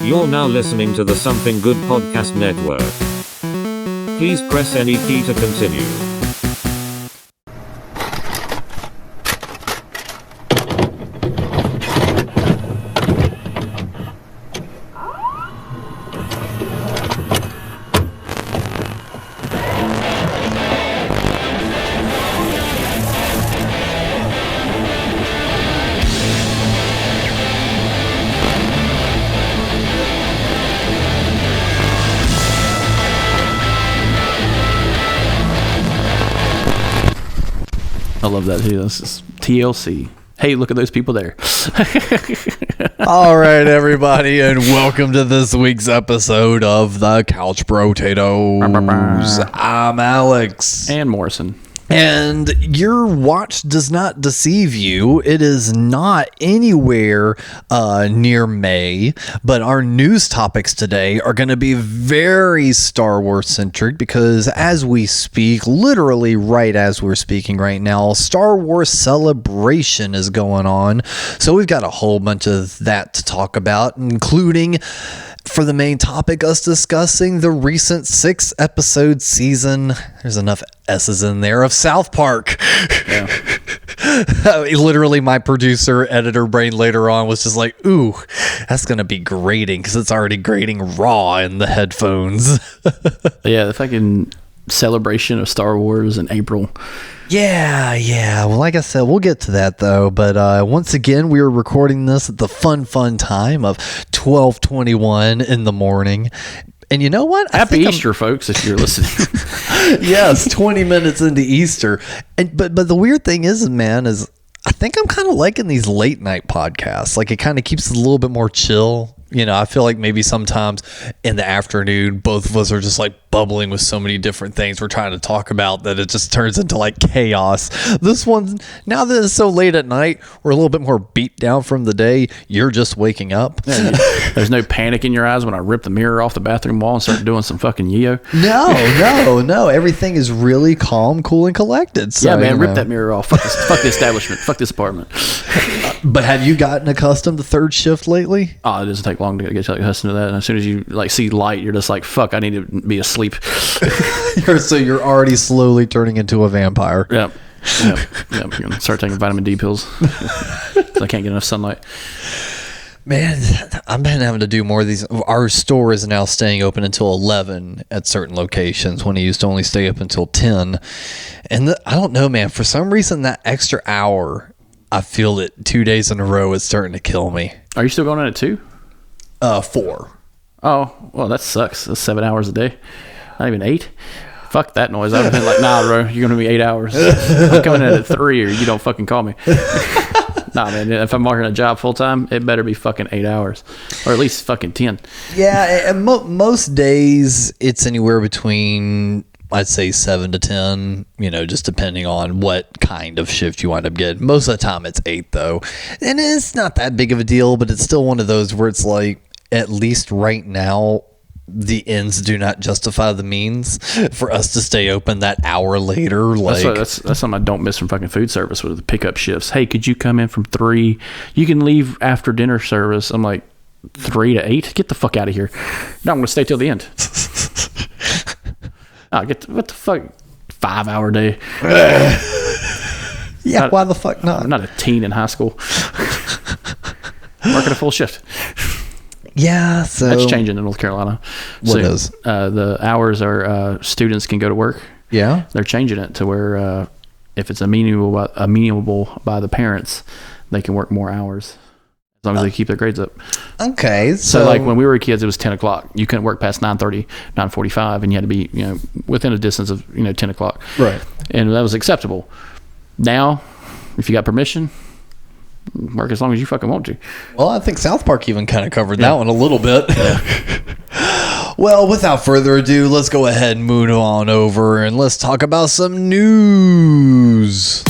You're now listening to the Something Good Podcast Network. Please press any key to continue. I love that too. This is TLC. Hey, look at those people there. All right, everybody, and welcome to this week's episode of the Couch Potatoes. I'm Alex. And Morrison. And your watch does not deceive you. It is not anywhere near May, but our news topics today are going to be very Star Wars centric because as we speak, literally right as we're speaking right now, Star Wars Celebration is going on. So we've got a whole bunch of that to talk about, including for the main topic, us discussing the recent 6-episode season. There's enough S's in there of South Park. Yeah. Literally, my producer, editor brain later on was just like, ooh, that's going to be grating because it's already grating raw in the headphones. Yeah, the fucking celebration of Star Wars in April. Yeah. Well, like I said, we'll get to that though. But once again, we are recording this at the fun time of 12:21 in the morning. And you know what? Happy Easter, folks, if you're listening. Yes, 20 minutes into Easter. And but the weird thing is, man, is I think I'm kind of liking these late night podcasts. Like it kind of keeps it a little bit more chill. You know, I feel like maybe sometimes in the afternoon, both of us are just like bubbling with so many different things we're trying to talk about that it just turns into like chaos. This one, now that it's so late at night, we're a little bit more beat down from the day. You're just waking up. Yeah, there's no panic in your eyes when I rip the mirror off the bathroom wall and start doing some fucking yeo. No. Everything is really calm, cool, and collected. So, yeah, man, rip that mirror off. Fuck the establishment. Fuck this apartment. But have you gotten accustomed to third shift lately? Oh, it doesn't take long to get accustomed to that. And as soon as you like see light, you're just like, fuck, I need to be asleep. So you're already slowly turning into a vampire. Yep. I'm gonna start taking vitamin D pills. I can't get enough sunlight. Man, I've been having to do more of these. Our store is now staying open until 11 at certain locations when it used to only stay up until 10. And I don't know, man. For some reason, that extra hour, I feel it 2 days in a row is starting to kill me. Are you still going in at 2? 4. Oh, well, that sucks. That's 7 hours a day. Not even 8. Fuck that noise. I've been like, nah, bro, you're going to be 8 hours. I'm coming in at 3 or you don't fucking call me. Nah, man, if I'm working a job full time, it better be fucking 8 hours or at least fucking 10. Yeah, and most days it's anywhere between, I'd say 7 to 10, you know, just depending on what kind of shift you wind up getting. Most of the time it's 8 though. And it's not that big of a deal, but it's still one of those where it's like, at least right now, the ends do not justify the means for us to stay open that hour later. Like that's something I don't miss from fucking food service with the pickup shifts. Hey, could you come in from 3? You can leave after dinner service. I'm like, 3 to 8? Get the fuck out of here. No, I'm going to stay till the end. What the fuck? 5-hour day. Yeah, why the fuck not? I'm not a teen in high school. Working a full shift. Yeah, so that's changing in North Carolina. What is? The hours are students can go to work. Yeah, they're changing it to where if it's amenable by the parents, they can work more hours as long as they keep their grades up. Okay, so like when we were kids, it was 10 o'clock. You couldn't work past 9:30, 9:45, and you had to be within a distance of 10 o'clock. Right, and that was acceptable. Now, if you got permission, work as long as you fucking want to. Well, I think South Park even kind of covered that one a little bit. Yeah. Well, without further ado, let's go ahead and move on over and let's talk about some news.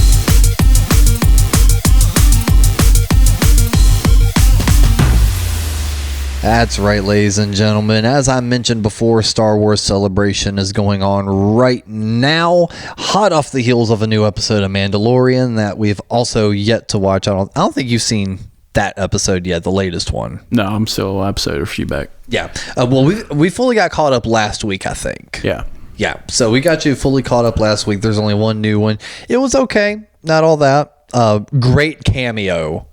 That's right, ladies and gentlemen. As I mentioned before, Star Wars Celebration is going on right now, hot off the heels of a new episode of Mandalorian that we've also yet to watch. I don't think you've seen that episode yet, the latest one. No, I'm still an episode or a few back. Yeah. Well, we fully got caught up last week, I think. Yeah. Yeah. So we got you fully caught up last week. There's only one new one. It was okay. Not all that. Great cameo.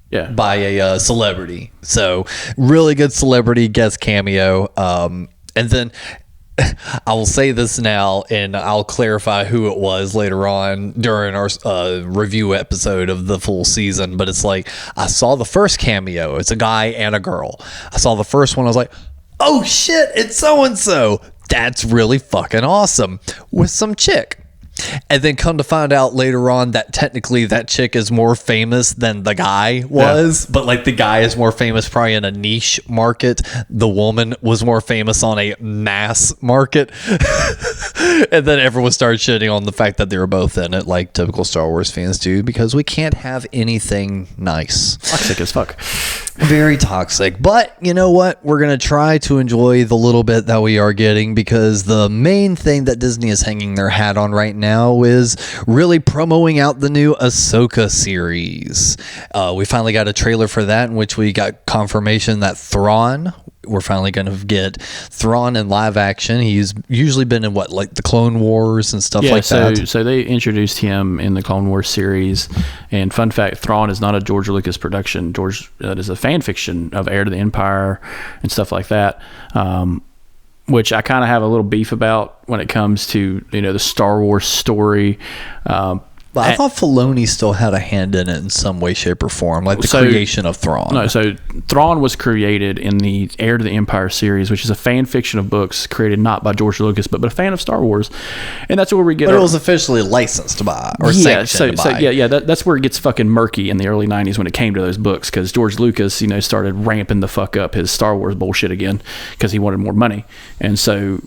Yeah. By a celebrity. So really good celebrity guest cameo. And then I will say this now, and I'll clarify who it was later on during our review episode of the full season. But it's like, I saw the first cameo. It's a guy and a girl. I saw the first one. I was like, oh shit, it's so-and-so. That's really fucking awesome. With some chick. And then come to find out later on that technically that chick is more famous than the guy was. Yeah. But like the guy is more famous probably in a niche market. The woman was more famous on a mass market. And then everyone started shitting on the fact that they were both in it, like typical Star Wars fans do, because we can't have anything nice. Toxic as fuck. Very toxic. But you know what? We're going to try to enjoy the little bit that we are getting, because the main thing that Disney is hanging their hat on right now is really promoting out the new Asoka series. We finally got a trailer for that, in which we got confirmation that we're finally going to get Thrawn in live action. He's usually been in like the Clone Wars and stuff like that. So they introduced him in the Clone Wars series. And fun fact, Thrawn is not a George Lucas production. That is a fan fiction of Heir to the Empire and stuff like that. Which I kind of have a little beef about when it comes to, the Star Wars story. But I thought Filoni still had a hand in it in some way, shape, or form, like the creation of Thrawn. No, so Thrawn was created in the Heir to the Empire series, which is a fan fiction of books created not by George Lucas, but a fan of Star Wars. And that's where we get... But it was officially licensed by, or sanctioned by. That's where it gets fucking murky in the early 90s when it came to those books, because George Lucas, started ramping the fuck up his Star Wars bullshit again because he wanted more money. And so...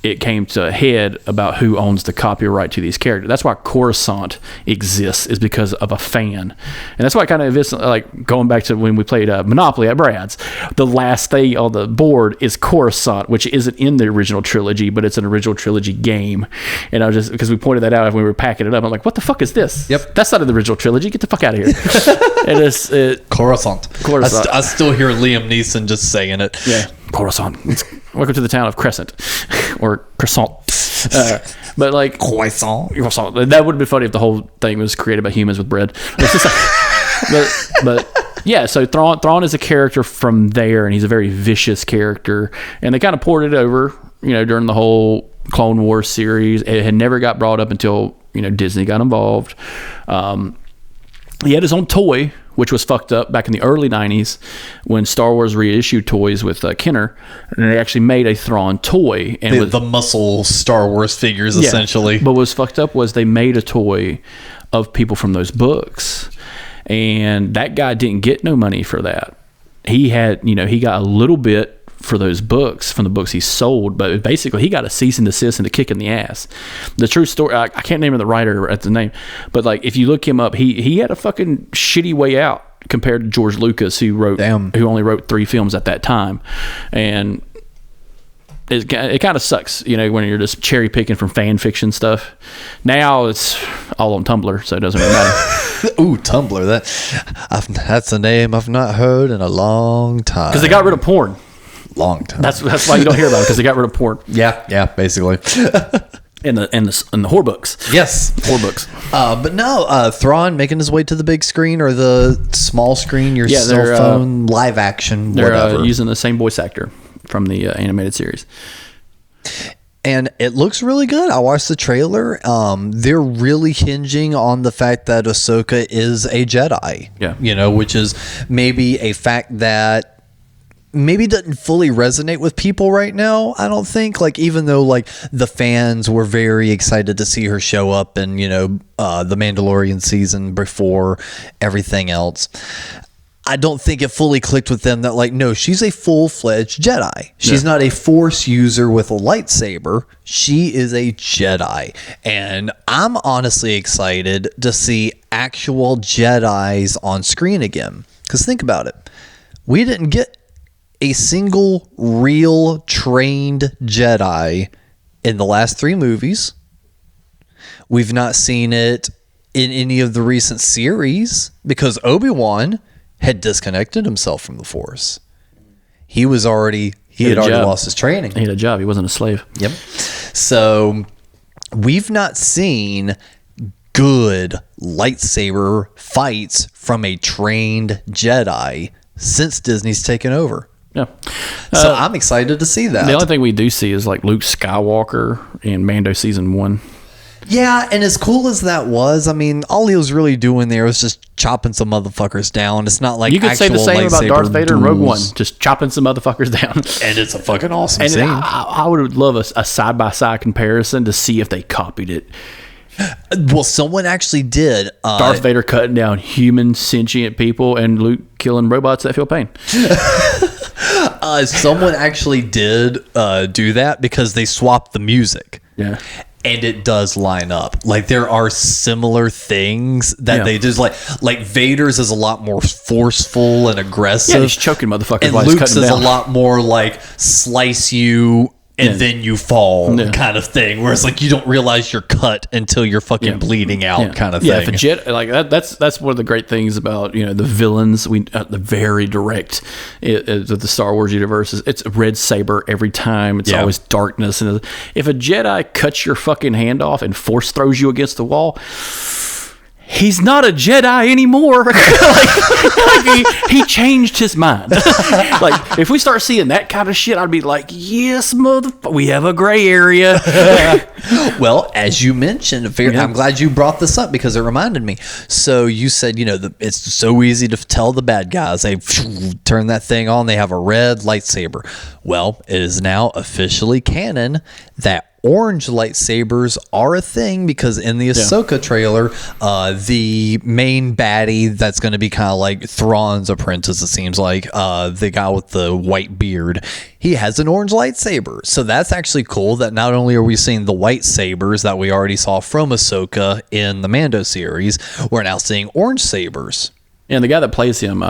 it came to a head about who owns the copyright to these characters. That's why Coruscant exists, is because of a fan. And that's why it kind of is like going back to when we played Monopoly at Brad's. The last thing on the board is Coruscant, which isn't in the original trilogy, but it's an original trilogy game. And I was just, because we pointed that out when we were packing it up, I'm like, what the fuck is this? Yep. That's not in the original trilogy. Get the fuck out of here. And it's Coruscant. I still hear Liam Neeson just saying it. Yeah. Coruscant. Welcome to the town of Crescent, or Croissant. But like Croissant. That would have been funny if the whole thing was created by humans with bread. It's just but yeah. So Thrawn is a character from there, and he's a very vicious character. And they kind of poured it over, during the whole Clone Wars series. It had never got brought up until Disney got involved. He had his own toy, which was fucked up back in the early 90s when Star Wars reissued toys with Kenner, and they actually made a Thrawn toy. And the muscle Star Wars figures, essentially. But what was fucked up was they made a toy of people from those books, and that guy didn't get no money for that. He had, he got a little bit for those books from the books he sold, but basically he got a cease and desist and a kick in the ass. The true story, I can't name the writer at the name, but like if you look him up, he had a fucking shitty way out compared to George Lucas, who only wrote 3 films at that time. And it kind of sucks, when you're just cherry picking from fan fiction stuff. Now it's all on Tumblr, so it doesn't really matter. Ooh, Tumblr. That's a name I've not heard in a long time. Because they got rid of porn. Long time. That's why you don't hear about it, because they got rid of porn. Yeah, basically. And the whore books. Yes, whore books. But no, Thrawn making his way to the big screen or the small screen, your cell phone, live action, whatever. They're using the same voice actor from the animated series. And it looks really good. I watched the trailer. They're really hinging on the fact that Asoka is a Jedi. Yeah. Which is maybe a fact that maybe doesn't fully resonate with people right now, I don't think. Like, even though like the fans were very excited to see her show up in, the Mandalorian season before everything else, I don't think it fully clicked with them that like, no, she's a full-fledged Jedi. She's not a Force user with a lightsaber. She is a Jedi. And I'm honestly excited to see actual Jedis on screen again. Because think about it. We didn't get a single real trained Jedi in the last 3 movies. We've not seen it in any of the recent series, because Obi-Wan had disconnected himself from the Force. He had already lost his training. He had a job. He wasn't a slave. Yep. So we've not seen good lightsaber fights from a trained Jedi since Disney's taken over. Yeah. So I'm excited to see that. The only thing we do see is like Luke Skywalker in Mando season 1. Yeah, and as cool as that was, I mean, all he was really doing there was just chopping some motherfuckers down. It's not like you could say the same about Darth Vader in Rogue One, duels. just chopping some motherfuckers down. And it's a fucking awesome And scene. I would love a side-by-side comparison to see if they copied it. Well, someone actually did. Darth Vader cutting down human sentient people and Luke killing robots that feel pain. Someone actually did do that because they swapped the music. Yeah. And it does line up. Like there are similar things that they just like Vader's is a lot more forceful and aggressive. Yeah, he's choking motherfuckers and while he's Luke's cutting is them down. a lot more like slice you and then you fall kind of thing. Whereas like you don't realize you're cut until you're fucking bleeding out kind of thing. Yeah, if a jet like that's one of the great things about the villains. The very direct of the Star Wars universe is it's a red saber every time. It's always darkness, and if a Jedi cuts your fucking hand off and force throws you against the wall, he's not a Jedi anymore. he changed his mind. Like if we start seeing that kind of shit, I'd be like, yes, motherfucker, we have a gray area. Well, as you mentioned, I'm glad you brought this up because it reminded me. So you said, it's so easy to tell the bad guys. They turn that thing on. They have a red lightsaber. Well, it is now officially canon that orange lightsabers are a thing because in the Asoka trailer, the main baddie that's going to be kind of like Thrawn's apprentice, it seems like, the guy with the white beard, he has an orange lightsaber. So that's actually cool that not only are we seeing the white sabers that we already saw from Asoka in the Mando series, we're now seeing orange sabers. And the guy that plays him,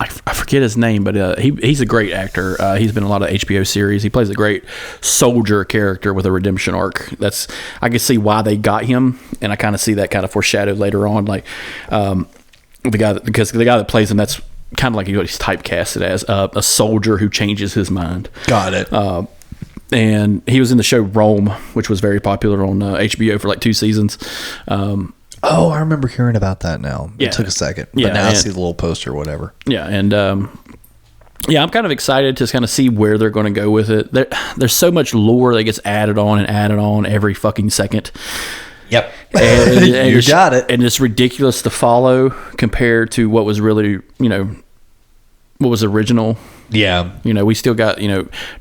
I forget his name, but he's a great actor. He's been in a lot of HBO series. He plays a great soldier character with a redemption arc. I can see why they got him, and I kind of see that kind of foreshadowed later on. Like the guy that plays him, that's kind of like what he's typecasted as a soldier who changes his mind. Got it. And he was in the show Rome, which was very popular on HBO for like 2 seasons. Oh, I remember hearing about that now. Yeah. It took a second. But now I see the little poster or whatever. Yeah, and I'm kind of excited to kind of see where they're going to go with it. There's so much lore that gets added on every fucking second. Yep. And You got it. And it's ridiculous to follow compared to what was really, what was original. Yeah. We still got,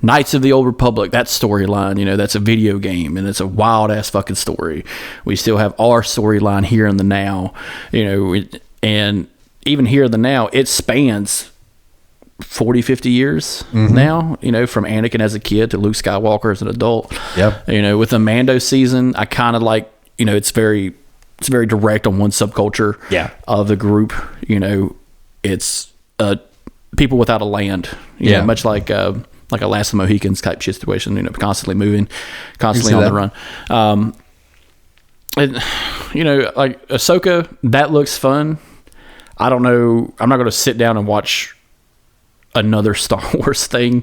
Knights of the Old Republic, that storyline, that's a video game and it's a wild ass fucking story. We still have our storyline here in the now, and even here in the now, it spans 40, 50 years now, from Anakin as a kid to Luke Skywalker as an adult. Yep. With the Mando season, I kind of like, it's very direct on one subculture of the group. It's people without a land, much like a Last of the Mohicans type situation, constantly moving, constantly on the run. And like Asoka, that looks fun. I don't know. I'm not going to sit down and watch another Star Wars thing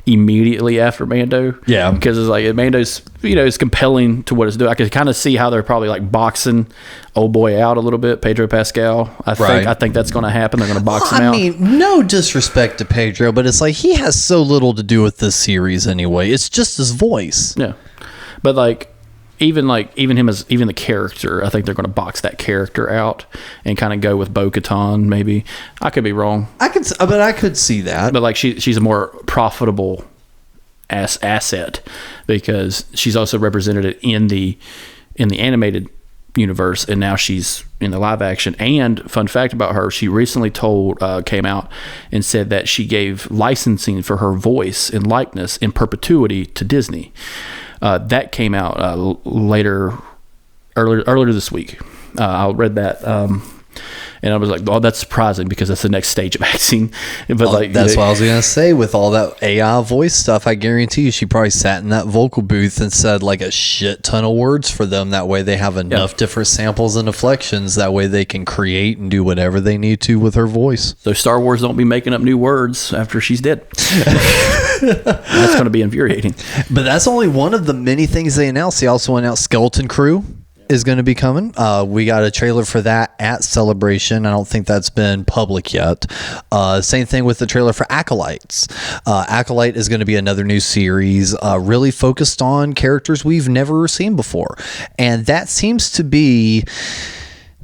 immediately after Mando. Yeah. Because it's like Mando's, it's compelling to what it's doing. I can kind of see how they're probably like boxing old boy out a little bit, Pedro Pascal. I think that's going to happen. They're going to box him out. I mean, no disrespect to Pedro, but it's like he has so little to do with this series anyway. It's just his voice. Yeah. But even him as the character, I think they're going to box that character out and kind of go with Bo-Katan. Maybe I could be wrong. I could see that. But she's a more profitable asset because she's also represented in the animated universe, and now she's in the live action. And fun fact about her, she recently came out and said that she gave licensing for her voice and likeness in perpetuity to Disney. That came out earlier this week. I read that. And I was like, oh, that's surprising because that's the next stage of acting. But like, that's what I was gonna say. With all that AI voice stuff, I guarantee you she probably sat in that vocal booth and said like a shit ton of words for them. That way they have enough different samples and inflections. That way they can create and do whatever they need to with her voice. So Star Wars don't be making up new words after she's dead. That's going to be infuriating. But that's only one of the many things they announced. They also announced Skeleton Crew is going to be coming. We got a trailer for that at Celebration. I don't think that's been public yet. Same thing with the trailer for Acolytes. Acolyte is going to be another new series really focused on characters we've never seen before. And that seems to be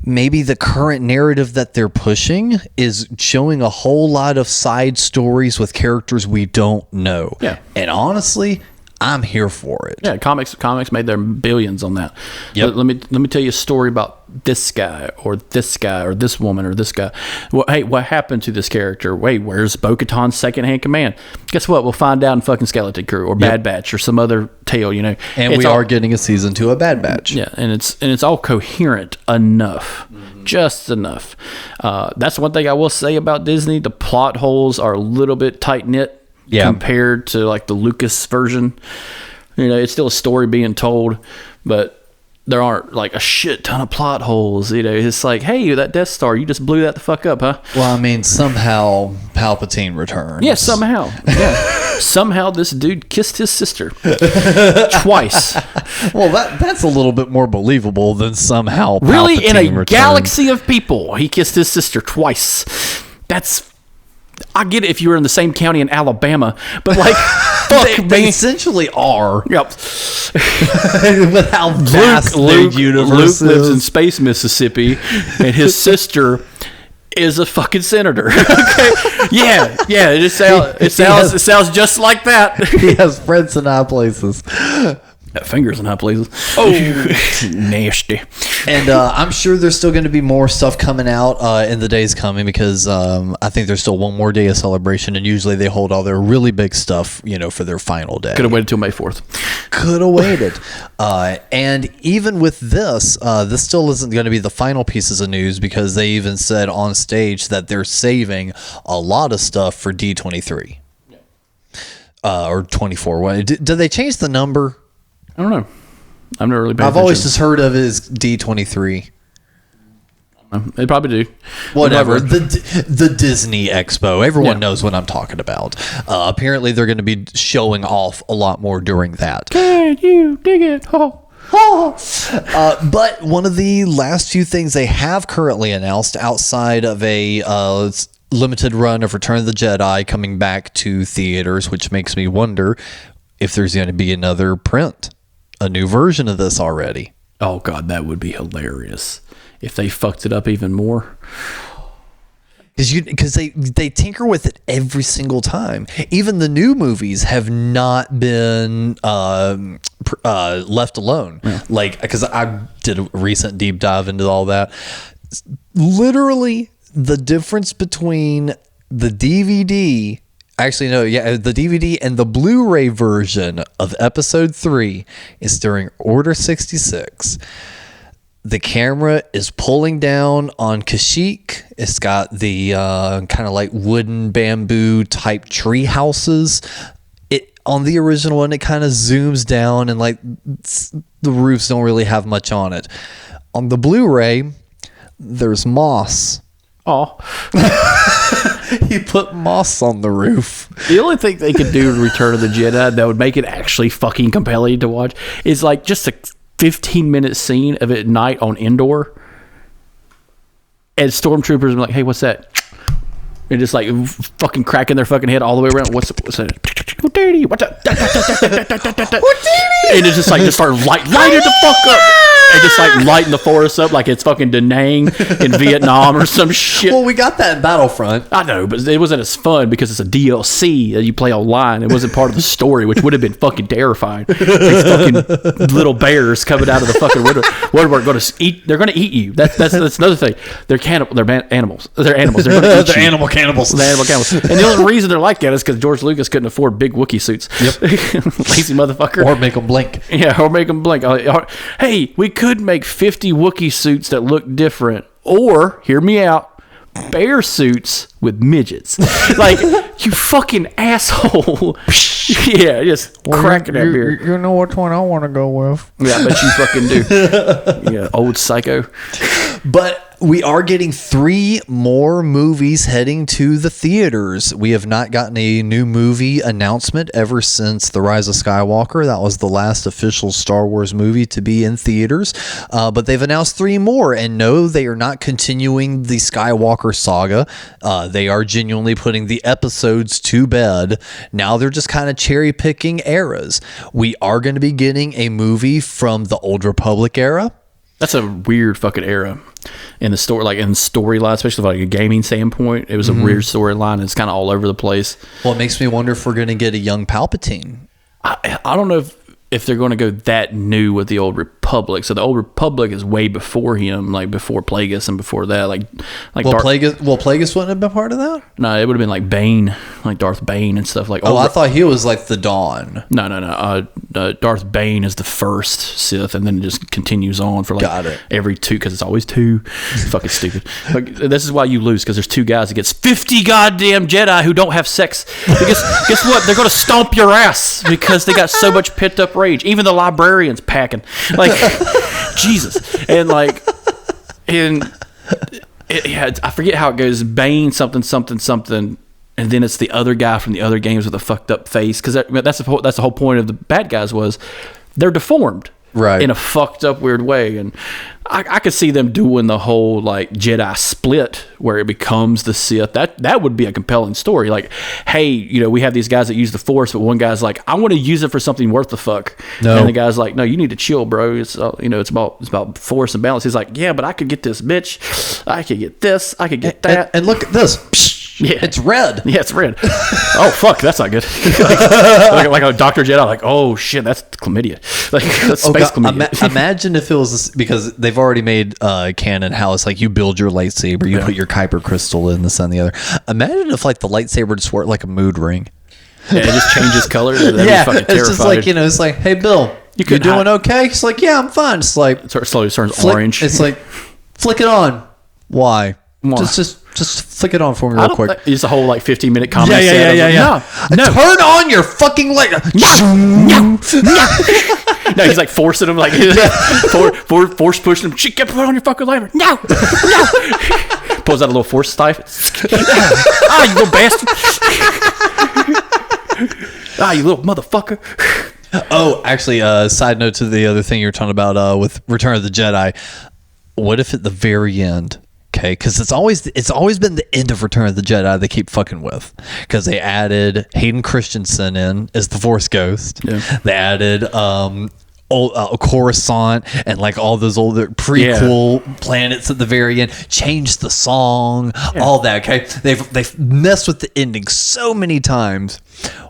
maybe the current narrative that they're pushing, is showing a whole lot of side stories with characters we don't know. Yeah. And honestly, I'm here for it. Yeah, comics made their billions on that. Yep. Let me tell you a story about this guy or this woman or this guy. Well, hey, what happened to this character? Wait, where's Bo-Katan's second-hand command? Guess what? We'll find out in fucking Skeleton Crew or Bad Batch or some other tale, you know. And we are getting a season 2 of Bad Batch. Yeah, and it's all coherent enough. Just enough. That's one thing I will say about Disney. The plot holes are a little bit tight-knit. Yeah. Compared to like the Lucas version, you know, it's still a story being told, but there aren't like a shit ton of plot holes. You know, it's like, hey, that Death Star, you just blew that the fuck up, huh? Well, I mean, somehow Palpatine returns. Yeah, somehow. Yeah, somehow this dude kissed his sister twice. Well, that's a little bit more believable than somehow Really, Palpatine in a returned. galaxy of people, he kissed his sister twice. I get it if you were in the same county in Alabama, but like, fuck, They essentially are. Yep. With how vast their universe Luke lives in is. Space, Mississippi, and his sister is a fucking senator. Okay, yeah, it sounds just like that. He has friends in high places. Fingers in high places. Oh, nasty. And I'm sure there's still going to be more stuff coming out in the days coming, because I think there's still one more day of Celebration, and usually they hold all their really big stuff, you know, for their final day. Could have waited till May 4th. Could have waited. And even with this, this still isn't going to be the final pieces of news, because they even said on stage that they're saving a lot of stuff for D23. Or 24. Did they change the number? I don't know. I've never really paid I've always attention. just heard of it as D23. They probably do. Whatever. The Disney Expo. Everyone knows what I'm talking about. Apparently, they're going to be showing off a lot more during that. Can you dig it? Oh. But one of the last few things they have currently announced outside of a limited run of Return of the Jedi coming back to theaters, which makes me wonder if there's going to be another print, a new version of this already. Oh, God, that would be hilarious if they fucked it up even more. Because they tinker with it every single time. Even the new movies have not been left alone. Yeah. Like, because I did a recent deep dive into all that. Literally, the difference between the DVD, the DVD and the Blu-ray version of Episode 3 is during Order 66. The camera is pulling down on Kashyyyk. It's got the kind of like wooden bamboo type tree houses. On the original one, it kind of zooms down and like the roofs don't really have much on it. On the Blu-ray, there's moss. Oh. He put moss on the roof. The only thing they could do in Return of the Jedi that would make it actually fucking compelling to watch is like just a 15-minute scene of it at night on Endor, and stormtroopers are like, hey, what's that? And just like fucking cracking their fucking head all the way around. What's that? What's that? And it's just like, just start lighting the fuck up. And just like lighting the forest up like it's fucking Da Nang in Vietnam or some shit. Well, we got that in Battlefront. I know, but it wasn't as fun because it's a DLC that you play online. It wasn't part of the story, which would have been fucking terrifying. These fucking little bears coming out of the fucking window. What we're going to eat? They're going to eat you. That's another thing. They're cannibal. They're animals. They're animals. They're going to eat They're you. animal cannibals. They're animal cannibals. And the only reason they're like that is because George Lucas couldn't afford big Wookiee suits. Yep. Lazy motherfucker. Or make them blink. Yeah, or make them blink. Hey, we could make 50 Wookiee suits that look different Or, hear me out, bear suits with midgets. Like, you fucking asshole. Yeah, just cracking that beer. You know which one I want to go with. Yeah, I bet you fucking do. Yeah, old psycho. But we are getting 3 more movies heading to the theaters. We have not gotten a new movie announcement ever since The Rise of Skywalker. That was the last official Star Wars movie to be in theaters. But they've announced 3 more. And no, they are not continuing the Skywalker saga. They are genuinely putting the episodes to bed. Now they're just kind of cherry picking eras. We are going to be getting a movie from the Old Republic era. That's a weird fucking era in the story, like in storyline, especially from like a gaming standpoint. It was a weird storyline. It's kind of all over the place. Well, it makes me wonder if we're going to get a young Palpatine. I don't know if they're going to go that new with the Old Republic. So the Old Republic is way before him, like before Plagueis and before that. Plagueis wouldn't have been part of that? No, it would have been like Bane, like Darth Bane and stuff. Like I thought he was like the Dawn. No. Darth Bane is the first Sith, and then it just continues on for like every 2, because it's always 2. It's fucking stupid. Like, this is why you lose, because there's 2 guys against 50 goddamn Jedi who don't have sex. Guess what? They're going to stomp your ass because they got so much pent up rage. Even the librarian's packing. Like, Jesus. And like, I forget how it goes. Bane something. And then it's the other guy from the other games with a fucked up face. Because that's the whole point of the bad guys was they're deformed. Right. In a fucked up weird way. And I could see them doing the whole like Jedi split where it becomes the Sith. That would be a compelling story. Like, hey, you know, we have these guys that use the Force, but one guy's like, I want to use it for something worth the fuck. No. And the guy's like, no, you need to chill, bro. It's it's about force and balance. He's like, yeah, but I could get this bitch. I could get this. I could get that. And look at this. Yeah, it's red. Yeah, it's red. Oh fuck, that's not good. like a Dr. Jedi, like, oh shit, that's chlamydia. Like that's space chlamydia. Imagine if it was because they've already made canon how it's like you build your lightsaber, you put your Kuiper crystal in this and the other. Imagine if like the lightsaber just worked like a mood ring. Yeah, it just changes color. That'd be fucking terrifying. It's just like it's like, hey Bill, you doing okay? He's like, yeah, I'm fine. It's like it slowly turns orange. It's like flick it on. Why? Just flick it on for me real quick. It's a whole like 15-minute comment. Yeah. No. Turn on your fucking light. No, he's like forcing him, like force pushing him. Shit, put on your fucking lighter. No. Pulls out a little force knife. You little bastard. You little motherfucker. Oh, actually, side note to the other thing you were talking about with Return of the Jedi. What if at the very end? Okay, because it's always been the end of Return of the Jedi they keep fucking with, because they added Hayden Christensen in as the Force Ghost. Yeah. They added Coruscant and like all those older prequel planets at the very end. Changed the song, all that. Okay, they've messed with the ending so many times.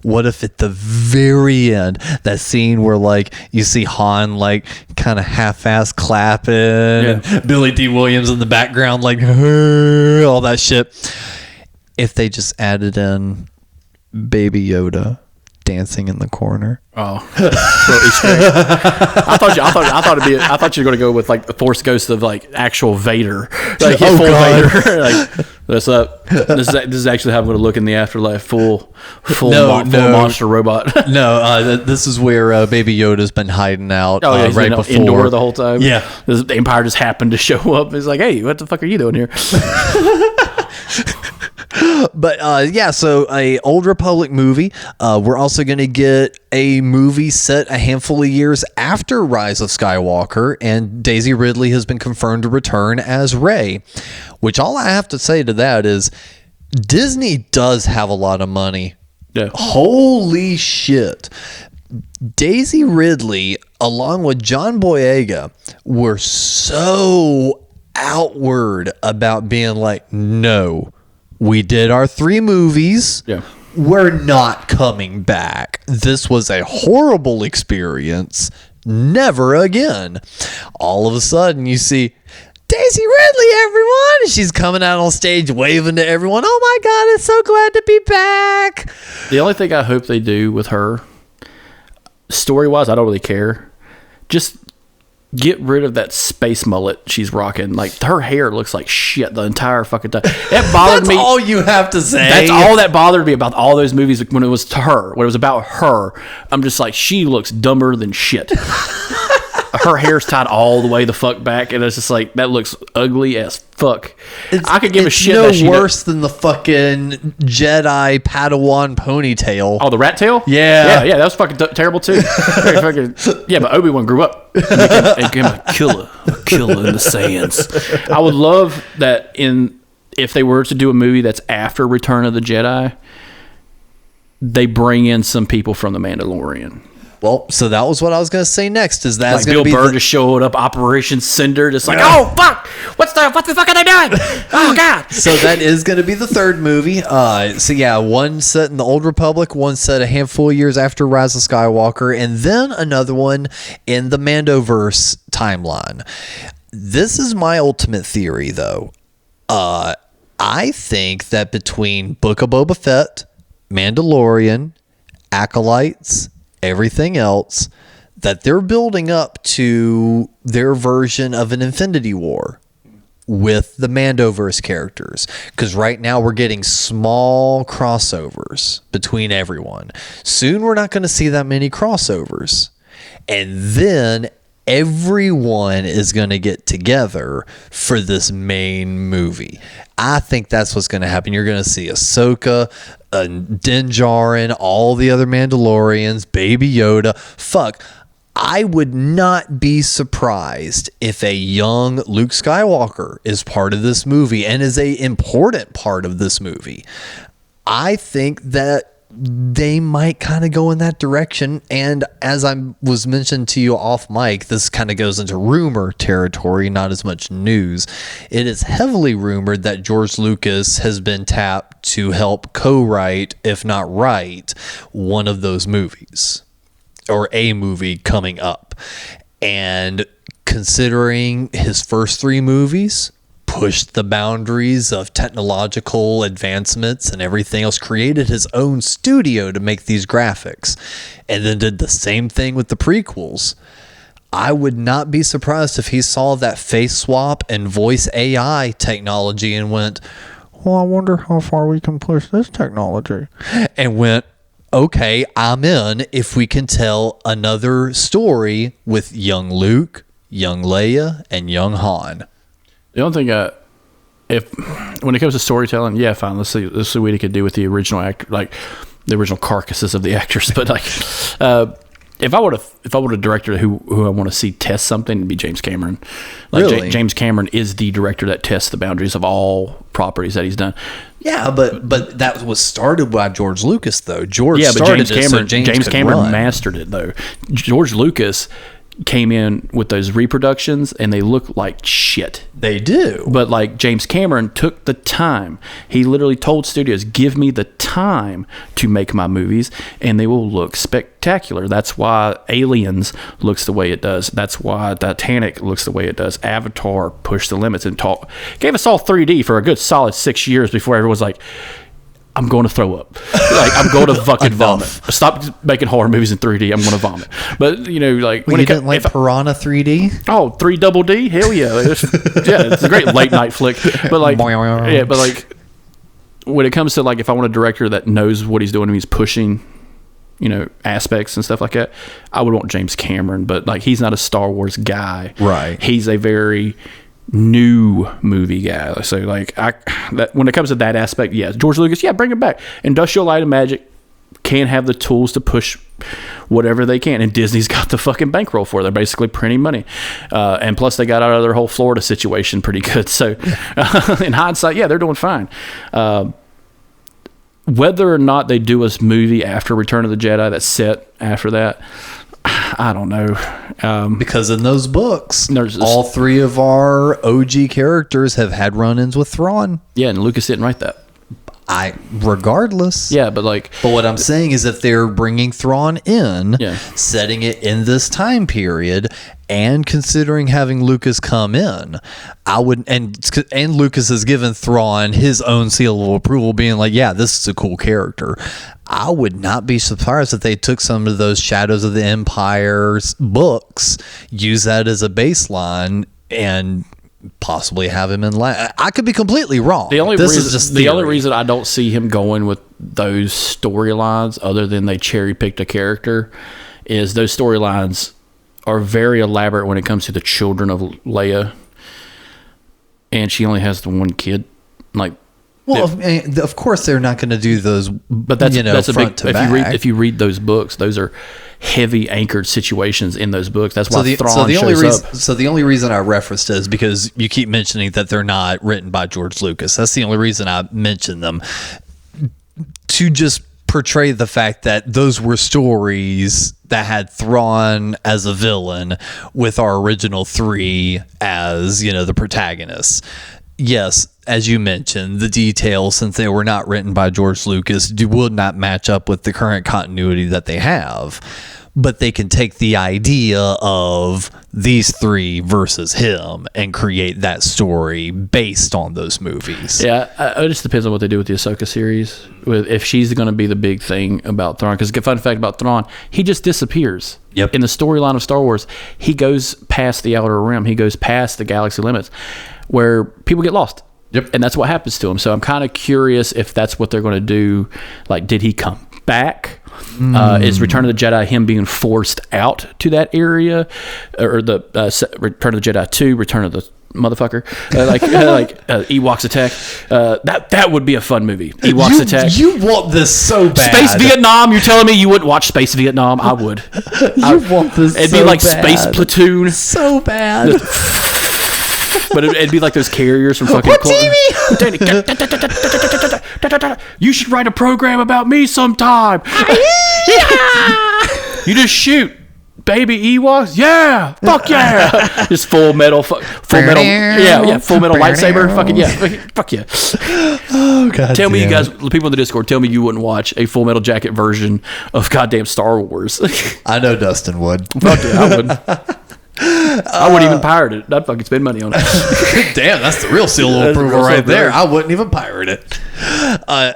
What if at the very end, that scene where like you see Han like kind of half-ass clapping and Billy D. Williams in the background like all that shit? If they just added in Baby Yoda dancing in the corner. Oh, I thought you were going to go with like the Force Ghost of like actual Vader, like full Vader. Like, what's up? This is actually how I'm going to look in the afterlife, full monster robot. No, this is where Baby Yoda's been hiding out. Right before Endor the whole time. Yeah, the Empire just happened to show up. He's like, hey, what the fuck are you doing here? But so a Old Republic movie. We're also going to get a movie set a handful of years after Rise of Skywalker, and Daisy Ridley has been confirmed to return as Rey. Which all I have to say to that is Disney does have a lot of money. Yeah. Holy shit. Daisy Ridley, along with John Boyega, were so outward about being like, no. We did our 3 movies. Yeah. We're not coming back. This was a horrible experience. Never again. All of a sudden, you see Daisy Ridley, everyone. She's coming out on stage waving to everyone. Oh my God, it's so glad to be back. The only thing I hope they do with her, story-wise, I don't really care. Just get rid of that space mullet she's rocking. Like, her hair looks like shit the entire fucking time. That bothered me. That's all you have to say. That's all that bothered me about all those movies when it was when it was about her. I'm just like, she looks dumber than shit. Her hair's tied all the way the fuck back, and it's just like, that looks ugly as fuck. I could give a shit. It's no worse than the fucking Jedi Padawan ponytail. Oh, the rat tail? Yeah. Yeah, that was fucking terrible too. Yeah, but Obi-Wan grew up and became a killer in the sands. I would love that if they were to do a movie that's after Return of the Jedi, they bring in some people from The Mandalorian. Well, so that was what I was going to say next. Is that's like going Bill to be Burr just showed up, Operation Cinder, just like, oh fuck, what the fuck are they doing? Oh god. So that is going to be the third movie. So yeah, one set in the Old Republic, one set a handful of years after Rise of Skywalker, and then another one in the Mandoverse timeline. This is my ultimate theory, though. I think that between Book of Boba Fett, Mandalorian, Acolytes, everything else, that they're building up to their version of an Infinity War with the Mandoverse characters. Because right now we're getting small crossovers between everyone. Soon we're not going to see that many crossovers. And then everyone is going to get together for this main movie. I think that's what's going to happen. You're going to see Asoka, Din Djarin, all the other Mandalorians, Baby Yoda. Fuck, I would not be surprised if a young Luke Skywalker is part of this movie and is a important part of this movie. I think that they might kind of go in that direction. And as I was mentioned to you off mic, this kind of goes into rumor territory, not as much news. It is heavily rumored that George Lucas has been tapped to help co-write, if not write, one of those movies or a movie coming up. And considering his first three movies pushed the boundaries of technological advancements and everything else, created his own studio to make these graphics, and then did the same thing with the prequels, I would not be surprised if he saw that face swap and voice AI technology and went, well, I wonder how far we can push this technology, and went, okay, I'm in if we can tell another story with young Luke, young Leia, and young Han. The only thing, when it comes to storytelling, yeah, fine. Let's see what he could do with the original actor, like the original carcasses of the actors. But like, if I were a director who I want to see test something, it'd be James Cameron. Like Really? James Cameron is the director that tests the boundaries of all properties that he's done. Yeah, but that was started by George Lucas, though. James Cameron mastered it, though. George Lucas came in with those reproductions and they look like shit. They do. But like James Cameron took the time. He literally told studios, give me the time to make my movies and they will look spectacular. That's why Aliens looks the way it does. That's why Titanic looks the way it does. Avatar pushed the limits and gave us all 3D for a good solid 6 years before everyone's like, I'm going to throw up. Like, I'm going to fucking vomit. Stop making horror movies in 3D. I'm going to vomit. But, you know, like... When you didn't like Piranha 3D? Oh, 3 Double D? Hell yeah. It's a great late night flick. But, like... yeah, but, like, when it comes to, like, if I want a director that knows what he's doing and he's pushing, you know, aspects and stuff like that, I would want James Cameron. But, like, he's not a Star Wars guy. Right. He's a very new movie guy. So like when it comes to that aspect, yeah, George Lucas, yeah, bring it back. Industrial Light and Magic can have the tools to push whatever they can, and Disney's got the fucking bankroll for it. They're basically printing money, and plus they got out of their whole Florida situation pretty good. So in hindsight, yeah, they're doing fine. Whether or not they do a movie after Return of the Jedi that's set after that, I don't know. Because in those books, all three of our OG characters have had run-ins with Thrawn. Yeah, and Lucas didn't write that. Regardless. Yeah, but what I'm saying is if they're bringing Thrawn in, setting it in this time period, and considering having Lucas come in, I would, and Lucas has given Thrawn his own seal of approval, being like, yeah, this is a cool character. I would not be surprised if they took some of those Shadows of the Empire's books, use that as a baseline, and possibly have him in I could be completely wrong. The only reason I don't see him going with those storylines, other than they cherry picked a character, is those storylines are very elaborate when it comes to the children of Leia, and she only has the one kid. Like, well, of course they're not going to do those, but that's a big. If you read those books, those are heavy anchored situations in those books. That's why Thrawn shows up. So the only reason I referenced it is because you keep mentioning that they're not written by George Lucas. That's the only reason I mentioned them, to just portray the fact that those were stories that had Thrawn as a villain with our original three as, the protagonists. Yes, as you mentioned, the details, since they were not written by George Lucas, would not match up with the current continuity that they have. But they can take the idea of these three versus him and create that story based on those movies. Yeah, it just depends on what they do with the Asoka series. If she's going to be the big thing about Thrawn. Because fun fact about Thrawn, he just disappears. Yep. In the storyline of Star Wars, he goes past the Outer Rim. He goes past the galaxy limits, where people get lost. Yep. And that's what happens to him. So I'm kind of curious if that's what they're going to do. Like, did he come back? Is Return of the Jedi him being forced out to that area, or the Return of the Jedi 2, Return of the Motherfucker, like Ewoks Attack? That would be a fun movie. Ewoks Attack. You want this so bad. Space Vietnam. You're telling me you wouldn't watch Space Vietnam? I would. Want this? It'd so be like bad. Space Platoon. So bad. But it'd be like those carriers from fucking You should write a program about me sometime. You just shoot baby Ewoks. Yeah, fuck yeah. Just full metal yeah, full metal lightsaber. Fucking yeah, fuck yeah. Oh god. Tell me, you guys, the people in the Discord, tell me you wouldn't watch a Full Metal Jacket version of goddamn Star Wars. I know Dustin would. Fuck yeah, I would. I wouldn't even pirate it. I'd fucking spend money on it. Damn, that's the real seal of approval right there. I wouldn't even pirate it.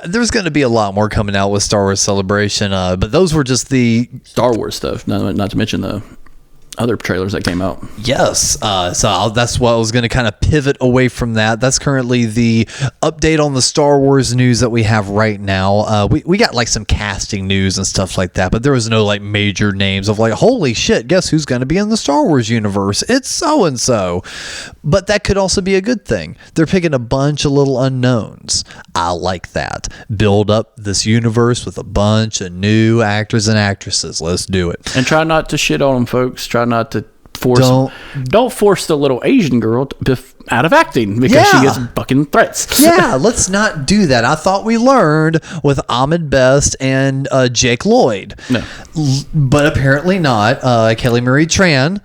There's going to be a lot more coming out with Star Wars Celebration, but those were just the Star Wars stuff. Not to mention the other trailers that came out. Yes. So that's what I was going to kind of pivot away from that. That's currently the update on the Star Wars news that we have right now. We got like some casting news and stuff like that, but there was no like major names of like, holy shit, guess who's going to be in the Star Wars universe? It's so-and-so. But that could also be a good thing. They're picking a bunch of little unknowns. I like that. Build up this universe with a bunch of new actors and actresses. Let's do it. And try not to shit on them, folks. Try not to force. Don't force the little Asian girl out of acting because she gets fucking threats. Yeah, let's not do that. I thought we learned with Ahmed Best and Jake Lloyd. No. But apparently not. Kelly Marie Tran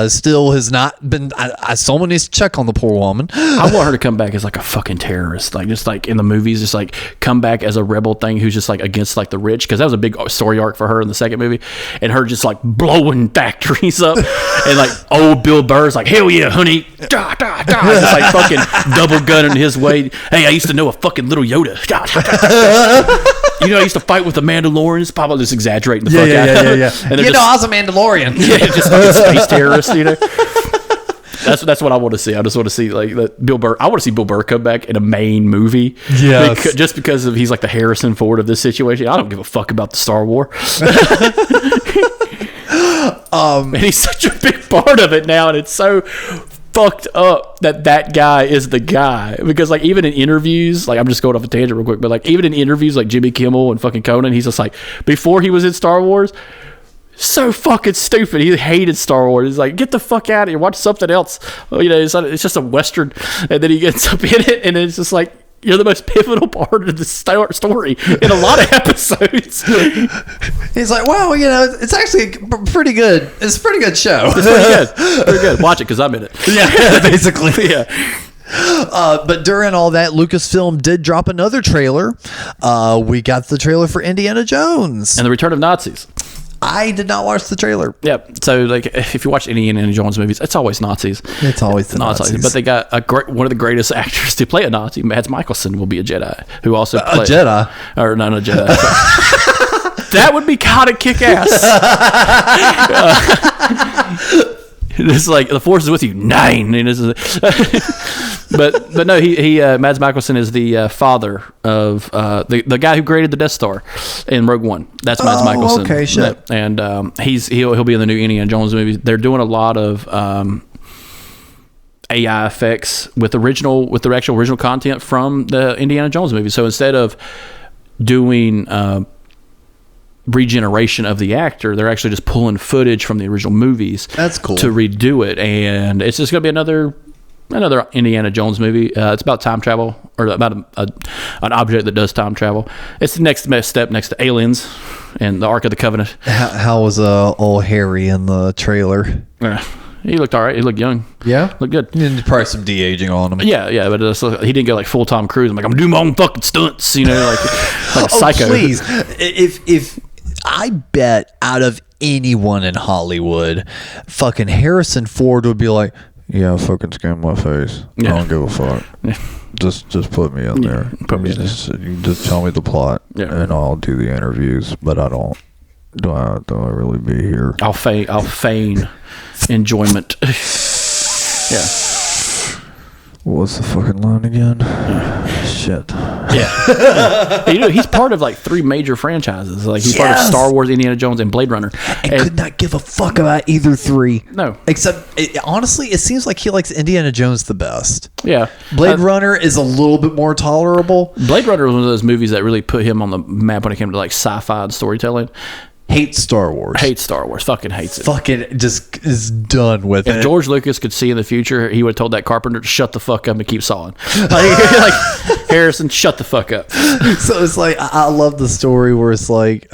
still has not been. Someone needs to check on the poor woman. I want her to come back as like a fucking terrorist, like just like in the movies, just like come back as a rebel thing who's just like against like the rich, because that was a big story arc for her in the second movie, and her just like blowing factories up, and like old Bill Burr's like, hell yeah, honey, da da da. Just like fucking double gunning his way. Hey, I used to know a fucking little Yoda. You know, I used to fight with the Mandalorians. Probably just exaggerating the fuck out. Yeah. And I was a Mandalorian. Yeah, just fucking space terrorists. You know, that's what I want to see. I just want to see like that Bill Burr. I want to see Bill Burr come back in a main movie. Yeah, just because he's like the Harrison Ford of this situation. I don't give a fuck about the Star Wars. And he's such a big part of it now, and it's so fucked up that guy is the guy, because like even in interviews, like I'm just going off a tangent real quick, but like even in interviews like Jimmy Kimmel and fucking Conan, he's just like, before he was in Star Wars, so fucking stupid, he hated Star Wars, he's like, get the fuck out of here, watch something else. Well, you know, it's just a Western, and then he gets up in it, and it's just like, you're the most pivotal part of the story in a lot of episodes. He's like, well, you know, it's actually pretty good. It's a pretty good show. It's pretty good. Pretty good. Watch it because I'm in it. Yeah, basically. Yeah. But during all that, Lucasfilm did drop another trailer. We got the trailer for Indiana Jones and the Return of Nazis. I did not watch the trailer. Yep. So like, if you watch any Indiana Jones movies, it's always Nazis. It's always the Nazis. But they got one of the greatest actors to play a Nazi. Mads Mikkelsen will be a Jedi, who also a Jedi, or not a Jedi. That would be kind of kick ass. It's like the Force is with you. 9. But no, he Mads Mikkelsen is the father of the guy who created the Death Star in Rogue One. That's Mads Mikkelsen. Okay, shit. And he'll be in the new Indiana Jones movie. They're doing a lot of AI effects with the actual original content from the Indiana Jones movie. So instead of doing regeneration of the actor, they're actually just pulling footage from the original movies. That's cool. To redo it, and it's just going to be another Indiana Jones movie. It's about time travel, or about an object that does time travel. It's the next best step next to Aliens and the Ark of the Covenant. How was old Harry in the trailer? He looked all right. He looked young. Yeah, looked good. Probably some de-aging on him. Yeah, but he didn't go like full Tom Cruise. I'm gonna do my own fucking stunts, like a psycho. Please, if I bet out of anyone in Hollywood, fucking Harrison Ford would be like, yeah, fucking scan my face. Yeah. I don't give a fuck. Yeah. Just put me in there. Put me in there. You just tell me the plot, and I'll do the interviews. But I don't. Do I really be here? I'll feign enjoyment. Yeah. What's the fucking line again? Shit. Yeah. He's part of like 3 major franchises. Like he's part of Star Wars, Indiana Jones, and Blade Runner. And could not give a fuck about either 3. No. Except, honestly, it seems like he likes Indiana Jones the best. Yeah. Blade Runner is a little bit more tolerable. Blade Runner was one of those movies that really put him on the map when it came to like sci-fi and storytelling. Hates Star Wars. Fucking hates it. Fucking just is done with it. If George Lucas could see in the future, he would have told that carpenter to shut the fuck up and keep sawing. Like Harrison, shut the fuck up. So it's like, I love the story where it's like,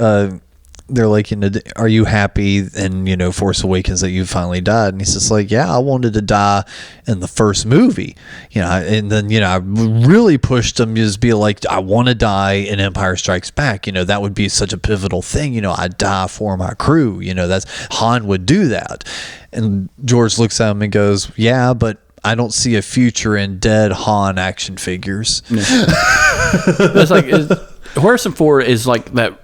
they're like, are you happy in, Force Awakens that you finally died? And he's just like, yeah, I wanted to die in the first movie, and then, I really pushed him to just be like, I want to die in Empire Strikes Back. That would be such a pivotal thing. I'd die for my crew. That's Han would do that. And George looks at him and goes, yeah, but I don't see a future in dead Han action figures. Yeah. It's like, Harrison Ford is like that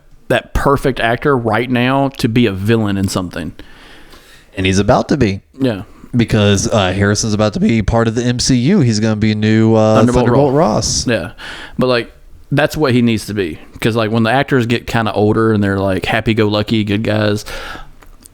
perfect actor right now to be a villain in something. And he's about to be. Yeah. Because Harrison's about to be part of the MCU. He's going to be new Thunderbolt Ross. Yeah. But like, that's what he needs to be. Because like when the actors get kind of older and they're like happy-go-lucky good guys,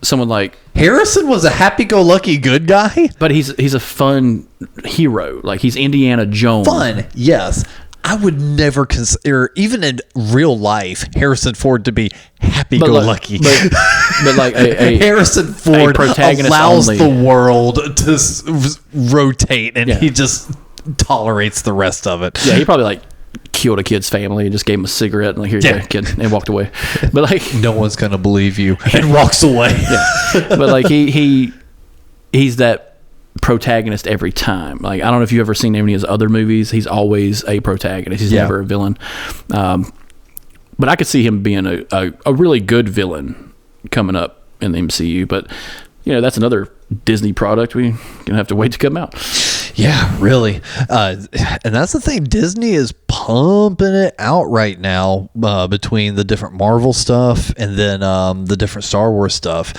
someone like Harrison was a happy-go-lucky good guy? But he's a fun hero. Like he's Indiana Jones. Fun, yes. I would never consider, even in real life, Harrison Ford to be happy-go-lucky. But like a Harrison Ford allows only. The world to rotate, and he just tolerates the rest of it. Yeah, he probably like killed a kid's family and just gave him a cigarette and like, here you go, kid, and walked away. But like, no one's gonna believe you, and walks away. Yeah. But like he's that protagonist every time. Like, I don't know if you've ever seen any of his other movies. He's always a protagonist. He's never a villain. But I could see him being a really good villain coming up in the MCU. But that's another Disney product. We're gonna have to wait to come out. Yeah, really. And that's the thing. Disney is pumping it out right now, between the different Marvel stuff and then the different Star Wars stuff.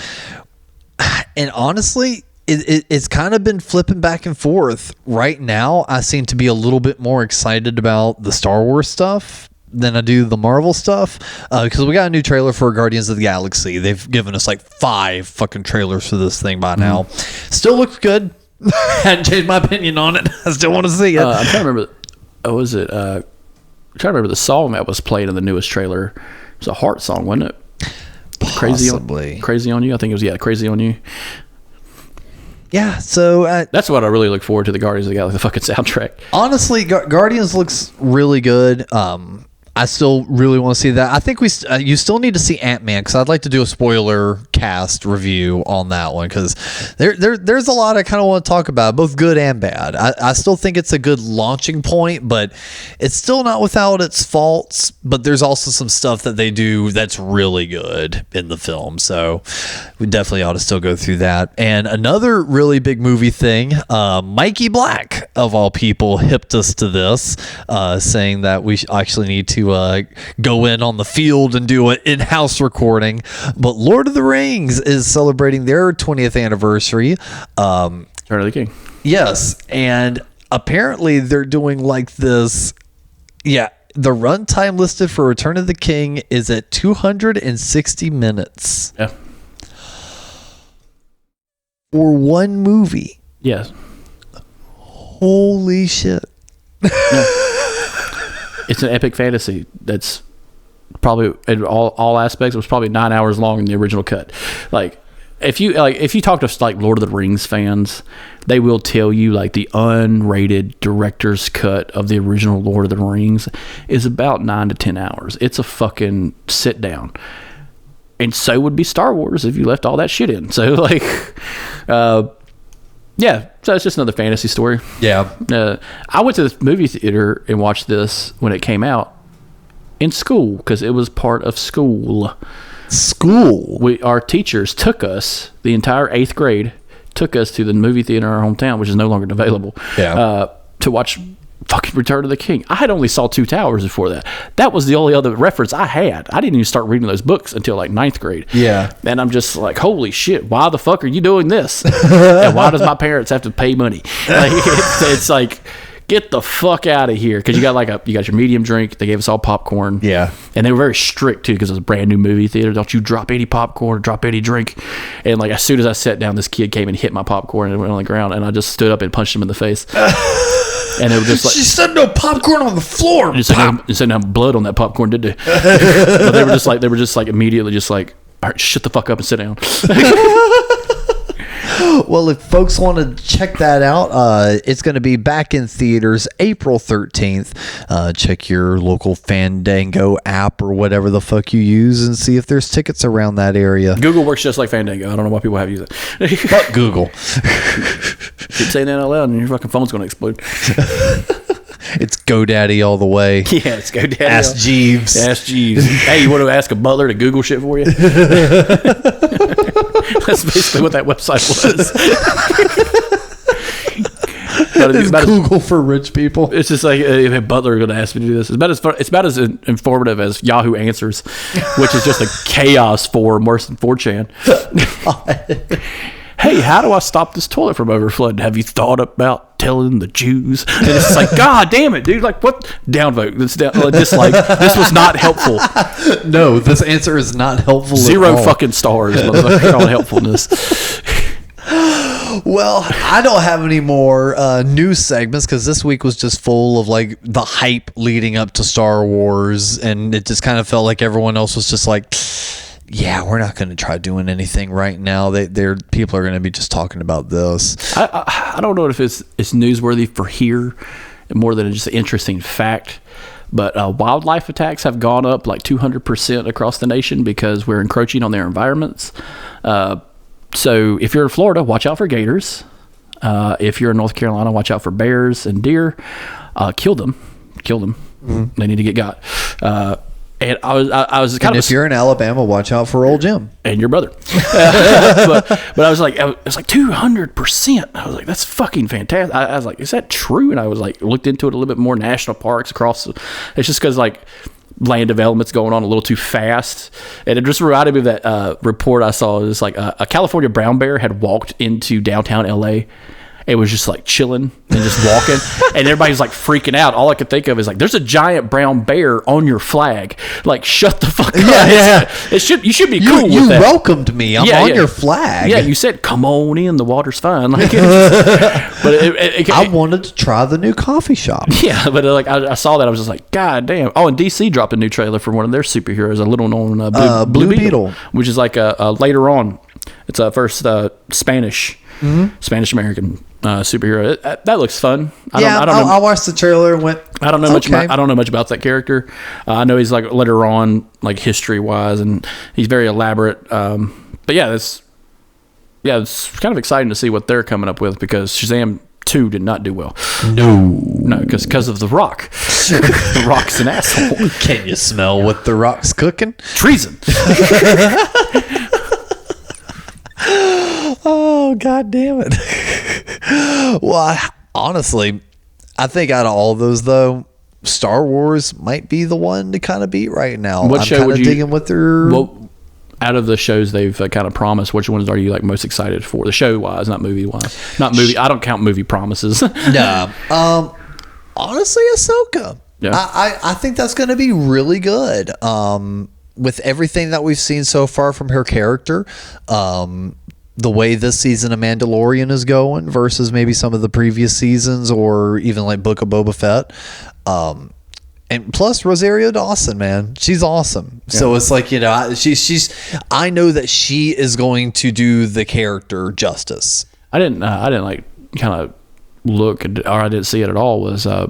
And honestly, it's kind of been flipping back and forth. Right now, I seem to be a little bit more excited about the Star Wars stuff than I do the Marvel stuff, because we got a new trailer for Guardians of the Galaxy. They've given us like 5 fucking trailers for this thing by now. Still looks good. Hadn't changed my opinion on it. I still want to see it. I'm trying to remember. I'm trying to remember the song that was played in the newest trailer. It was a Heart song, wasn't it? Possibly. Crazy on You. I think it was Crazy on You. Yeah, so that's what I really look forward to, the Guardians of the Galaxy, the fucking soundtrack. Honestly, Guardians looks really good. I still really want to see that. I think you still need to see Ant-Man, because I'd like to do a spoiler cast cast review on that one, because there's a lot I kind of want to talk about, both good and bad. I still think it's a good launching point, but it's still not without its faults. But there's also some stuff that they do that's really good in the film, so we definitely ought to still go through that. And another really big movie thing, Mikey Black of all people hipped us to this, saying that we actually need to go in on the field and do an in-house recording. But Lord of the Rings is celebrating their 20th anniversary. Return of the King. Yes, and apparently they're doing like this. Yeah, the runtime listed for Return of the King is at 260 minutes. Yeah. For one movie. Yes. Holy shit. Yeah. It's an epic fantasy that's probably in all aspects. It was probably 9 hours long in the original cut. Like if you talk to like Lord of the Rings fans, they will tell you like the unrated director's cut of the original Lord of the Rings is about 9 to 10 hours. It's a fucking sit down. And so would be Star Wars if you left all that shit in. So like yeah, so it's just another fantasy story. Yeah. I went to the movie theater and watched this when it came out in school because it was part of school. Our teachers took us, the entire 8th grade, took us to the movie theater in our hometown, which is no longer available, to watch fucking Return of the King. I had only saw Two Towers before that. That was the only other reference I had. I didn't even start reading those books until like 9th grade. Yeah. And I'm just like, holy shit, why the fuck are you doing this? And why does my parents have to pay money? Like, it's like, get the fuck out of here. Because you got your medium drink. They gave us all popcorn. Yeah. And they were very strict too because it was a brand new movie theater. Don't you drop any popcorn or drop any drink. And like as soon as I sat down, this kid came and hit my popcorn and it went on the ground. And I just stood up and punched him in the face. And it was just like, she said no popcorn on the floor. It said no blood on that popcorn, did they? But they were just like immediately just like, all right, shut the fuck up and sit down. Well, if folks want to check that out, it's going to be back in theaters April 13th. Check your local Fandango app or whatever the fuck you use and see if there's tickets around that area. Google works just like Fandango. I don't know why people have used it. Fuck Google. Keep saying that out loud and your fucking phone's going to explode. It's GoDaddy all the way. Yeah, it's GoDaddy. Ask Jeeves. Ask Jeeves. Hey, you want to ask a butler to Google shit for you? That's basically what that website was. It's Google for rich people. It's just like if a butler going to ask me to do this. It's about as informative as Yahoo Answers, which is just a chaos forum worse than 4chan. Hey, how do I stop this toilet from overflowing? Have you thought about telling the Jews? And it's just like, God damn it, dude! Like, what? Downvote. Dislike. This was not helpful. No, this answer is not helpful. 0 fucking stars, motherfucker, on helpfulness. Well, I don't have any more news segments because this week was just full of like the hype leading up to Star Wars, and it just kind of felt like everyone else was just like, yeah, we're not going to try doing anything right now. People are going to be just talking about this. I don't know if it's newsworthy for here more than just an interesting fact, but wildlife attacks have gone up like 200% across the nation because we're encroaching on their environments. So if you're in Florida, watch out for gators. If you're in North Carolina, watch out for bears and deer. Kill them. Mm-hmm. They need to get got. And I was kind of. If you're in Alabama, watch out for old Jim and your brother. but I was like, it was like 200%. I was like, that's fucking fantastic. I was like, is that true? And I was like, looked into it a little bit more. National parks across. It's just because like land development's going on a little too fast, and it just reminded me of that report I saw. It was like a California brown bear had walked into downtown LA. It was just like chilling and just walking, and everybody's like freaking out. All I could think of is like, there's a giant brown bear on your flag. Like, shut the fuck up. Yeah. You should be cool with that. You welcomed me. I'm on your flag. Yeah, you said, come on in. The water's fine. Like, but I wanted to try the new coffee shop. Yeah, but like I saw that, I was just like, God damn. Oh, and DC dropped a new trailer for one of their superheroes, a little known Blue Beetle, which is like a later on. It's a first Spanish American superhero. That looks fun. I watched the trailer and went, I don't know much. I don't know much about that character. I know he's like later on, like history wise, and he's very elaborate. but yeah, it's kind of exciting to see what they're coming up with, because Shazam 2 did not do well. No, because of The Rock. The Rock's an asshole. Can you smell what The Rock's cooking? Treason. Oh, God damn it. Well, honestly, I think out of all of those, though, Star Wars might be the one to kind of beat right now. What I'm show kind would of you digging what they're... Well, out of the shows they've kind of promised, which ones are you like most excited for? The show wise, not movie wise. Not movie. I don't count movie promises. No. Honestly, Ahsoka. Yeah. I think that's going to be really good. With everything that we've seen so far from her character, the way this season of Mandalorian is going versus maybe some of the previous seasons, or even like Book of Boba Fett. And plus Rosario Dawson, man, she's awesome. Yeah. So it's like, I know that she is going to do the character justice. I didn't like kind of look, or I didn't see it at all. Was a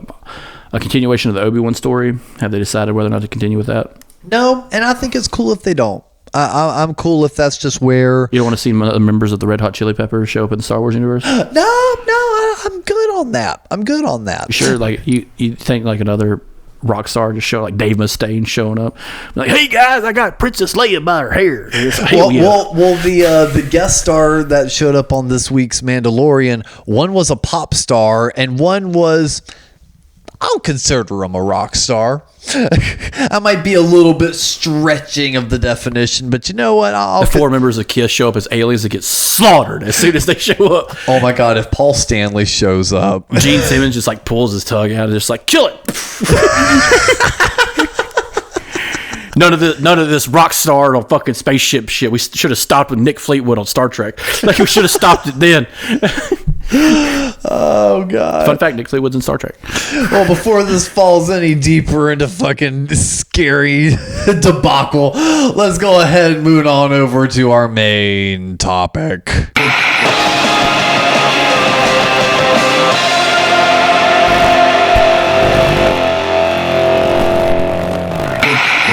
continuation of the Obi-Wan story. Have they decided whether or not to continue with that? No, and I think it's cool if they don't. I'm cool if that's just where... You don't want to see members of the Red Hot Chili Peppers show up in the Star Wars universe? No, I'm good on that. You sure, like you think like another rock star just show, like Dave Mustaine showing up, like, hey guys, I got Princess Leia by her hair. Well, the guest star that showed up on this week's Mandalorian, one was a pop star and one was, I'll consider him a rock star. I might be a little bit stretching of the definition, but you know what? The four members of KISS show up as aliens that get slaughtered as soon as they show up. Oh my God, if Paul Stanley shows up. Gene Simmons just like pulls his tug out and just like, kill it. None of this rock star or fucking spaceship shit. We should have stopped with Nick Fleetwood on Star Trek. Like, we should have stopped it then. Oh God. Fun fact, Nick Fleetwood's in Star Trek. Well, before this falls any deeper into fucking scary debacle, let's go ahead and move on over to our main topic.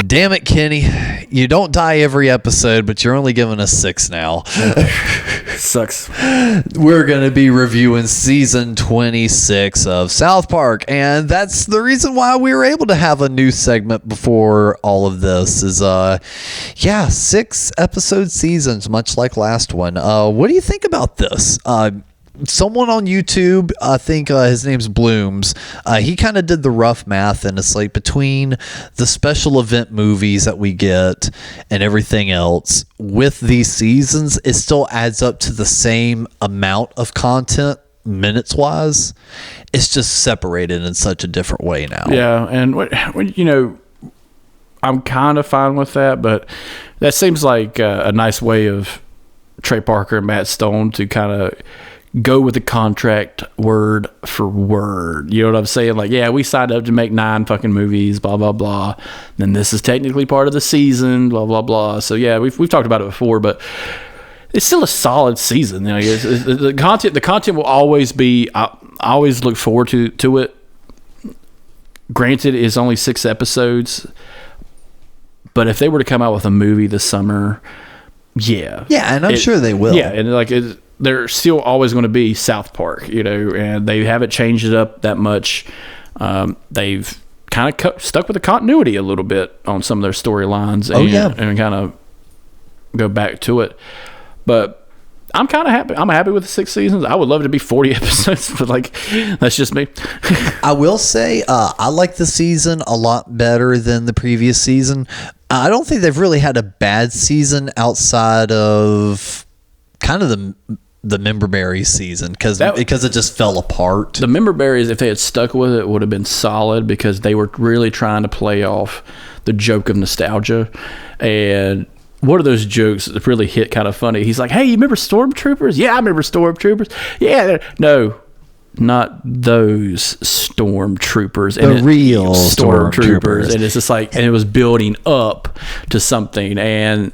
Damn it, Kenny. You don't die every episode, but you're only giving us 6 now. Sucks. We're going to be reviewing season 26 of South Park, and that's the reason why we were able to have a new segment before all of this is 6 episode seasons, much like last one. What do you think about this? Someone on YouTube, I think his name's Blooms, he kind of did the rough math, and it's like between the special event movies that we get and everything else with these seasons, it still adds up to the same amount of content minutes wise. It's just separated in such a different way now. Yeah, and when I'm kind of fine with that, but that seems like a nice way of Trey Parker and Matt Stone to kind of go with the contract word for word. You know what I'm saying? Like, yeah, we signed up to make 9 fucking movies, blah, blah, blah. Then this is technically part of the season, blah, blah, blah. So, yeah, we've talked about it before, but it's still a solid season. The content will always be, I always look forward to it. Granted, it's only 6 episodes, but if they were to come out with a movie this summer, yeah. Yeah, and I'm sure they will. Yeah, and they're still always going to be South Park, and they haven't changed it up that much. They've kind of stuck with the continuity a little bit on some of their storylines and kind of go back to it. But I'm kind of happy. I'm happy with the 6 seasons. I would love it to be 40 episodes, but that's just me. I will say I like the season a lot better than the previous season. I don't think they've really had a bad season outside of kind of the Member Berries season because it just fell apart. The Member Berries, if they had stuck with it, would have been solid because they were really trying to play off the joke of nostalgia. And one of those jokes that really hit kind of funny. He's like, hey, you remember Stormtroopers? Yeah, I remember Stormtroopers. Yeah, no, not those Stormtroopers. The real Stormtroopers. And it's just like, and it was building up to something. And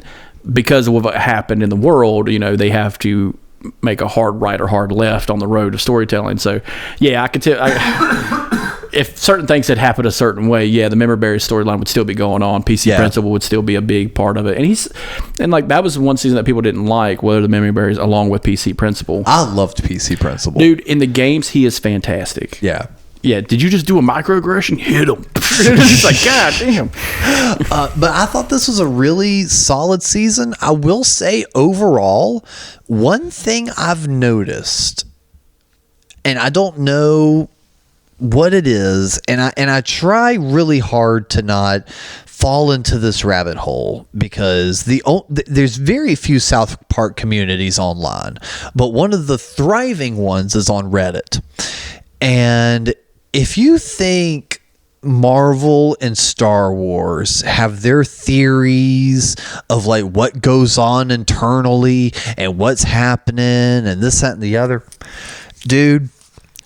because of what happened in the world, they have to make a hard right or hard left on the road of storytelling. So, yeah, I can tell. if certain things had happened a certain way, the Memory Berry storyline would still be going on. PC Principal would still be a big part of it. And like that was one season that people didn't like, whether the Memory Berries along with PC Principal. I loved PC Principal. Dude, in the games, he is fantastic. Yeah. Yeah, did you just do a microaggression? Hit him. It's like, God damn. But I thought this was a really solid season. I will say overall, one thing I've noticed, and I don't know what it is, and I try really hard to not fall into this rabbit hole because there's very few South Park communities online, but one of the thriving ones is on Reddit. And if you think Marvel and Star Wars have their theories of like what goes on internally and what's happening and this, that, and the other, dude,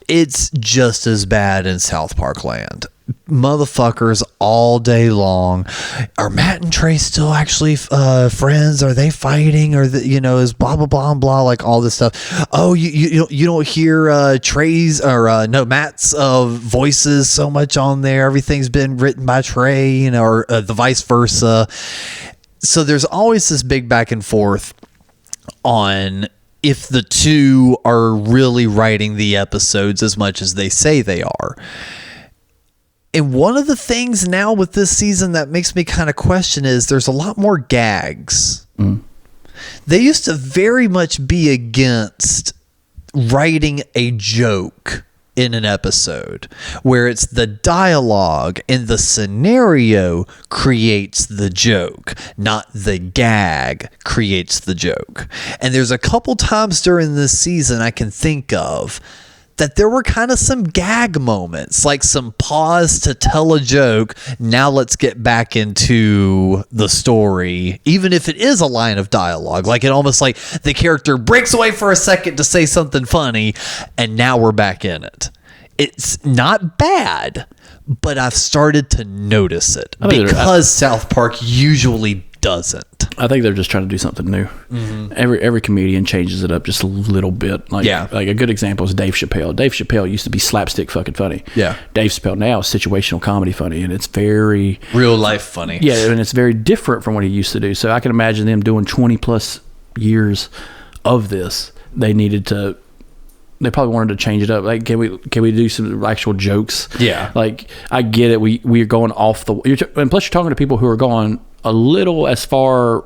it's just as bad in South Park land. Motherfuckers all day long. Are Matt and Trey still actually friends? Are they fighting? Or is blah blah blah blah, like all this stuff. Oh, you don't hear Trey's or no Matt's voices so much on there. Everything's been written by Trey, or the vice versa. So there's always this big back and forth on if the two are really writing the episodes as much as they say they are. And one of the things now with this season that makes me kind of question is there's a lot more gags. They used to very much be against writing a joke in an episode where it's the dialogue and the scenario creates the joke, not the gag creates the joke. And there's a couple times during this season I can think of that there were kind of some gag moments, like some pause to tell a joke. Now let's get back into the story, even if it is a line of dialogue. Like it almost like the character breaks away for a second to say something funny, and now we're back in it. It's not bad, but I've started to notice it because South Park usually doesn't. I think they're just trying to do something new. Every comedian changes it up just a little bit. Like a good example is Dave Chappelle. Dave Chappelle used to be slapstick fucking funny. Yeah. Dave Chappelle now is situational comedy funny, and it's very real life funny. Yeah, and it's very different from what he used to do. So I can imagine them doing 20 plus years of this. They probably wanted to change it up. Like, can we do some actual jokes? Yeah. Like, I get it. We're going off the. And plus, you're talking to people who are going a little as far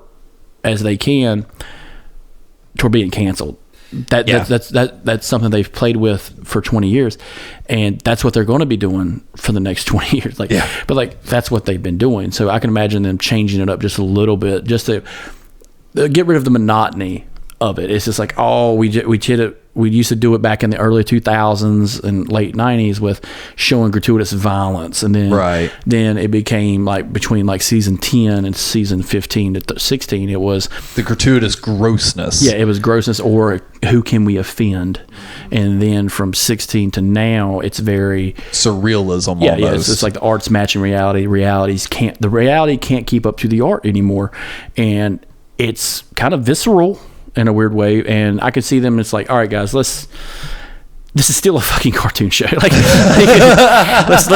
as they can toward being canceled. That's something they've played with for 20 years, and that's what they're going to be doing for the next 20 years. But like that's what they've been doing. So I can imagine them changing it up just a little bit, just to get rid of the monotony of it. It's just like, oh, we did it. We used to do it back in the early 2000s and late 90s with showing gratuitous violence. And then it became like between like season 10 and season 15 to 16, it was the gratuitous grossness. Yeah, it was grossness or who can we offend? And then from 16 to now, it's very surrealism almost. Yeah, it's like the art's matching reality. The reality can't keep up to the art anymore. And it's kind of visceral in a weird way, and I could see them. It's like, all right, guys, this is still a fucking cartoon show. Like, let's.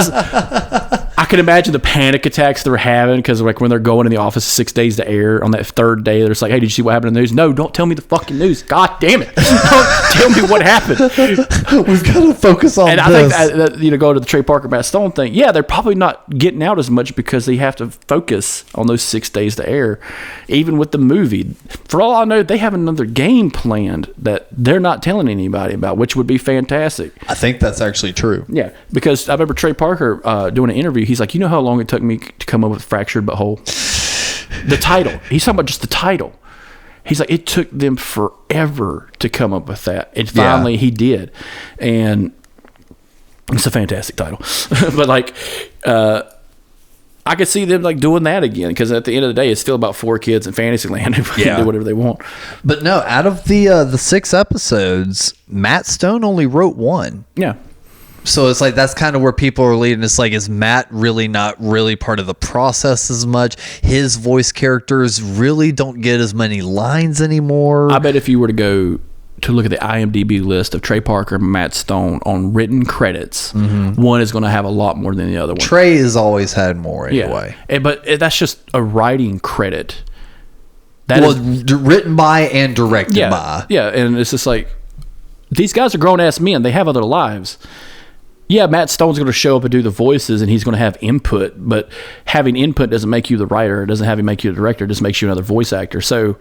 I can imagine the panic attacks they're having because, like, when they're going in the office 6 days to air, on that third day, they're just like, hey, did you see what happened in the news? No, don't tell me the fucking news. God damn it! Don't tell me what happened. We've got to focus on and this. I think that go to the Trey Parker Matt Stone thing. Yeah, they're probably not getting out as much because they have to focus on those 6 days to air. Even with the movie, for all I know, they have another game planned that they're not telling anybody about, which would be fantastic. I think that's actually true. Yeah, because I remember Trey Parker doing an interview. He's like, you know how long it took me to come up with Fractured But Whole? The title. He's talking about just the title. He's like, it took them forever to come up with that. And finally he did. And it's a fantastic title. But like, I could see them like doing that again, because at the end of the day, it's still about 4 kids in Fantasyland who can do whatever they want. But no, out of the 6 episodes, Matt Stone only wrote 1. Yeah. So it's like that's kind of where people are leading. It's like, is Matt really not really part of the process as much? His voice characters really don't get as many lines anymore. I bet if you were to go to look at the IMDb list of Trey Parker and Matt Stone on written credits, one is going to have a lot more than the other one. Trey has always had more anyway. But that's just a writing credit. Written by and directed by. Yeah, and it's just like, these guys are grown-ass men. They have other lives. Yeah, Matt Stone's going to show up and do the voices, and he's going to have input, but having input doesn't make you the writer. It doesn't make you the director. It just makes you another voice actor. So,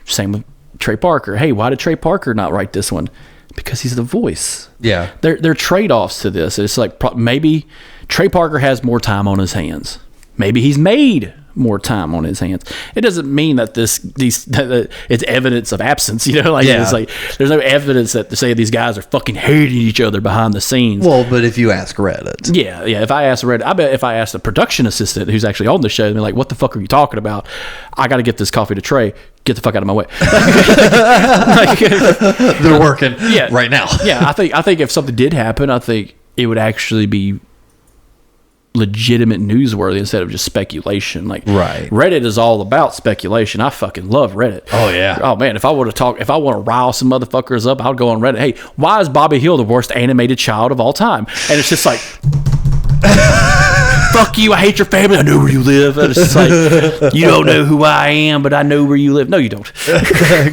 same with Trey Parker. Hey, why did Trey Parker not write this one? Because he's the voice. Yeah. There are trade-offs to this. It's like maybe Trey Parker has more time on his hands. Maybe he's made more time on his hands. It doesn't mean that it's evidence of absence, It's like there's no evidence that to say these guys are fucking hating each other behind the scenes. Well, but if you ask Reddit, if I ask Reddit, I bet if I asked the production assistant who's actually on the show, they're like, "What the fuck are you talking about? I got to get this coffee to Trey. Get the fuck out of my way." They're working right now. I think if something did happen, I think it would actually be legitimate newsworthy instead of just speculation. Right. Reddit is all about speculation. I fucking love Reddit. Oh yeah. Oh man, if I want to rile some motherfuckers up, I'll go on Reddit. Hey, why is Bobby Hill the worst animated child of all time? And it's just like, fuck you, I hate your family, I know where you live. And it's just like, you don't know who I am, but I know where you live. No, you don't.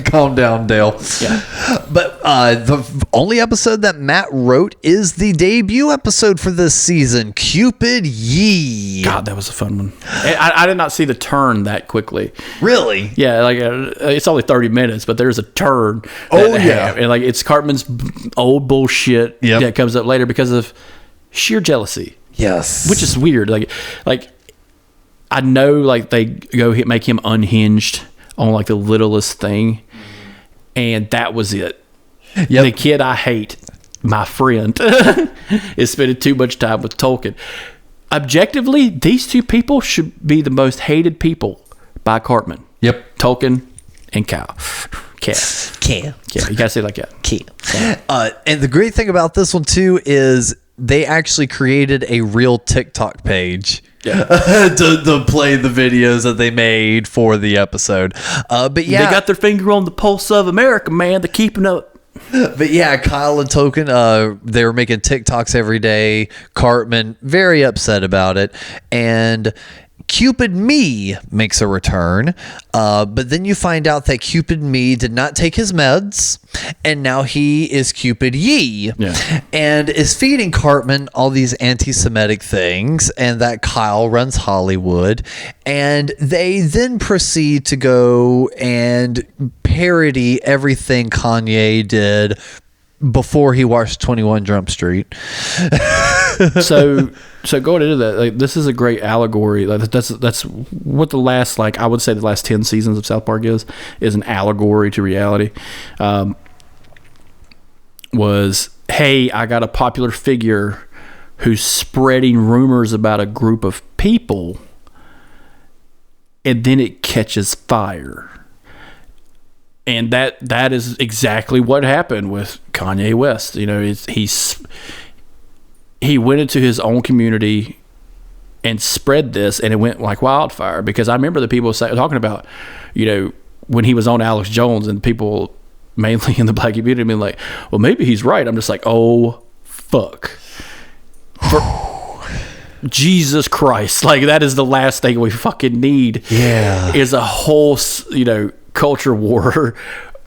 Calm down, Dale. Yeah. But the only episode that Matt wrote is the debut episode for this season, Cupid Yee. God, that was a fun one. I did not see the turn that quickly. Really? Yeah, it's only 30 minutes, but there's a turn. And it's Cartman's old bullshit that comes up later because of sheer jealousy. Yes. Which is weird. Like I know they go make him unhinged on the littlest thing, and that was it. Yep. The kid I hate, my friend, is spending too much time with Tolkien. Objectively, these two people should be the most hated people by Cartman. Yep. Tolkien and Cal. Yeah, you gotta say it like that. Cal. And the great thing about this one too is they actually created a real TikTok page to play the videos that they made for the episode. But yeah, they got their finger on the pulse of America, man. They're keeping up. But yeah, Kyle and Tolkien, they were making TikToks every day. Cartman, very upset about it. And Cupid Me makes a return, but then you find out that Cupid Me did not take his meds, and now he is Cupid Yee, and is feeding Cartman all these anti-Semitic things, and that Kyle runs Hollywood, and they then proceed to go and parody everything Kanye did before he watched 21 Jump Street. So going into that, this is a great allegory. That's what the last, I would say the last 10 seasons of South Park is an allegory to reality. Was, hey, I got a popular figure who's spreading rumors about a group of people, and then it catches fire. And that is exactly what happened with Kanye West. He went into his own community and spread this, and it went like wildfire. Because I remember the people talking about, when he was on Alex Jones, and people mainly in the black community being like, well, maybe he's right. I'm just like, oh, fuck. Jesus Christ. That is the last thing we fucking need. Yeah. Is a whole, culture war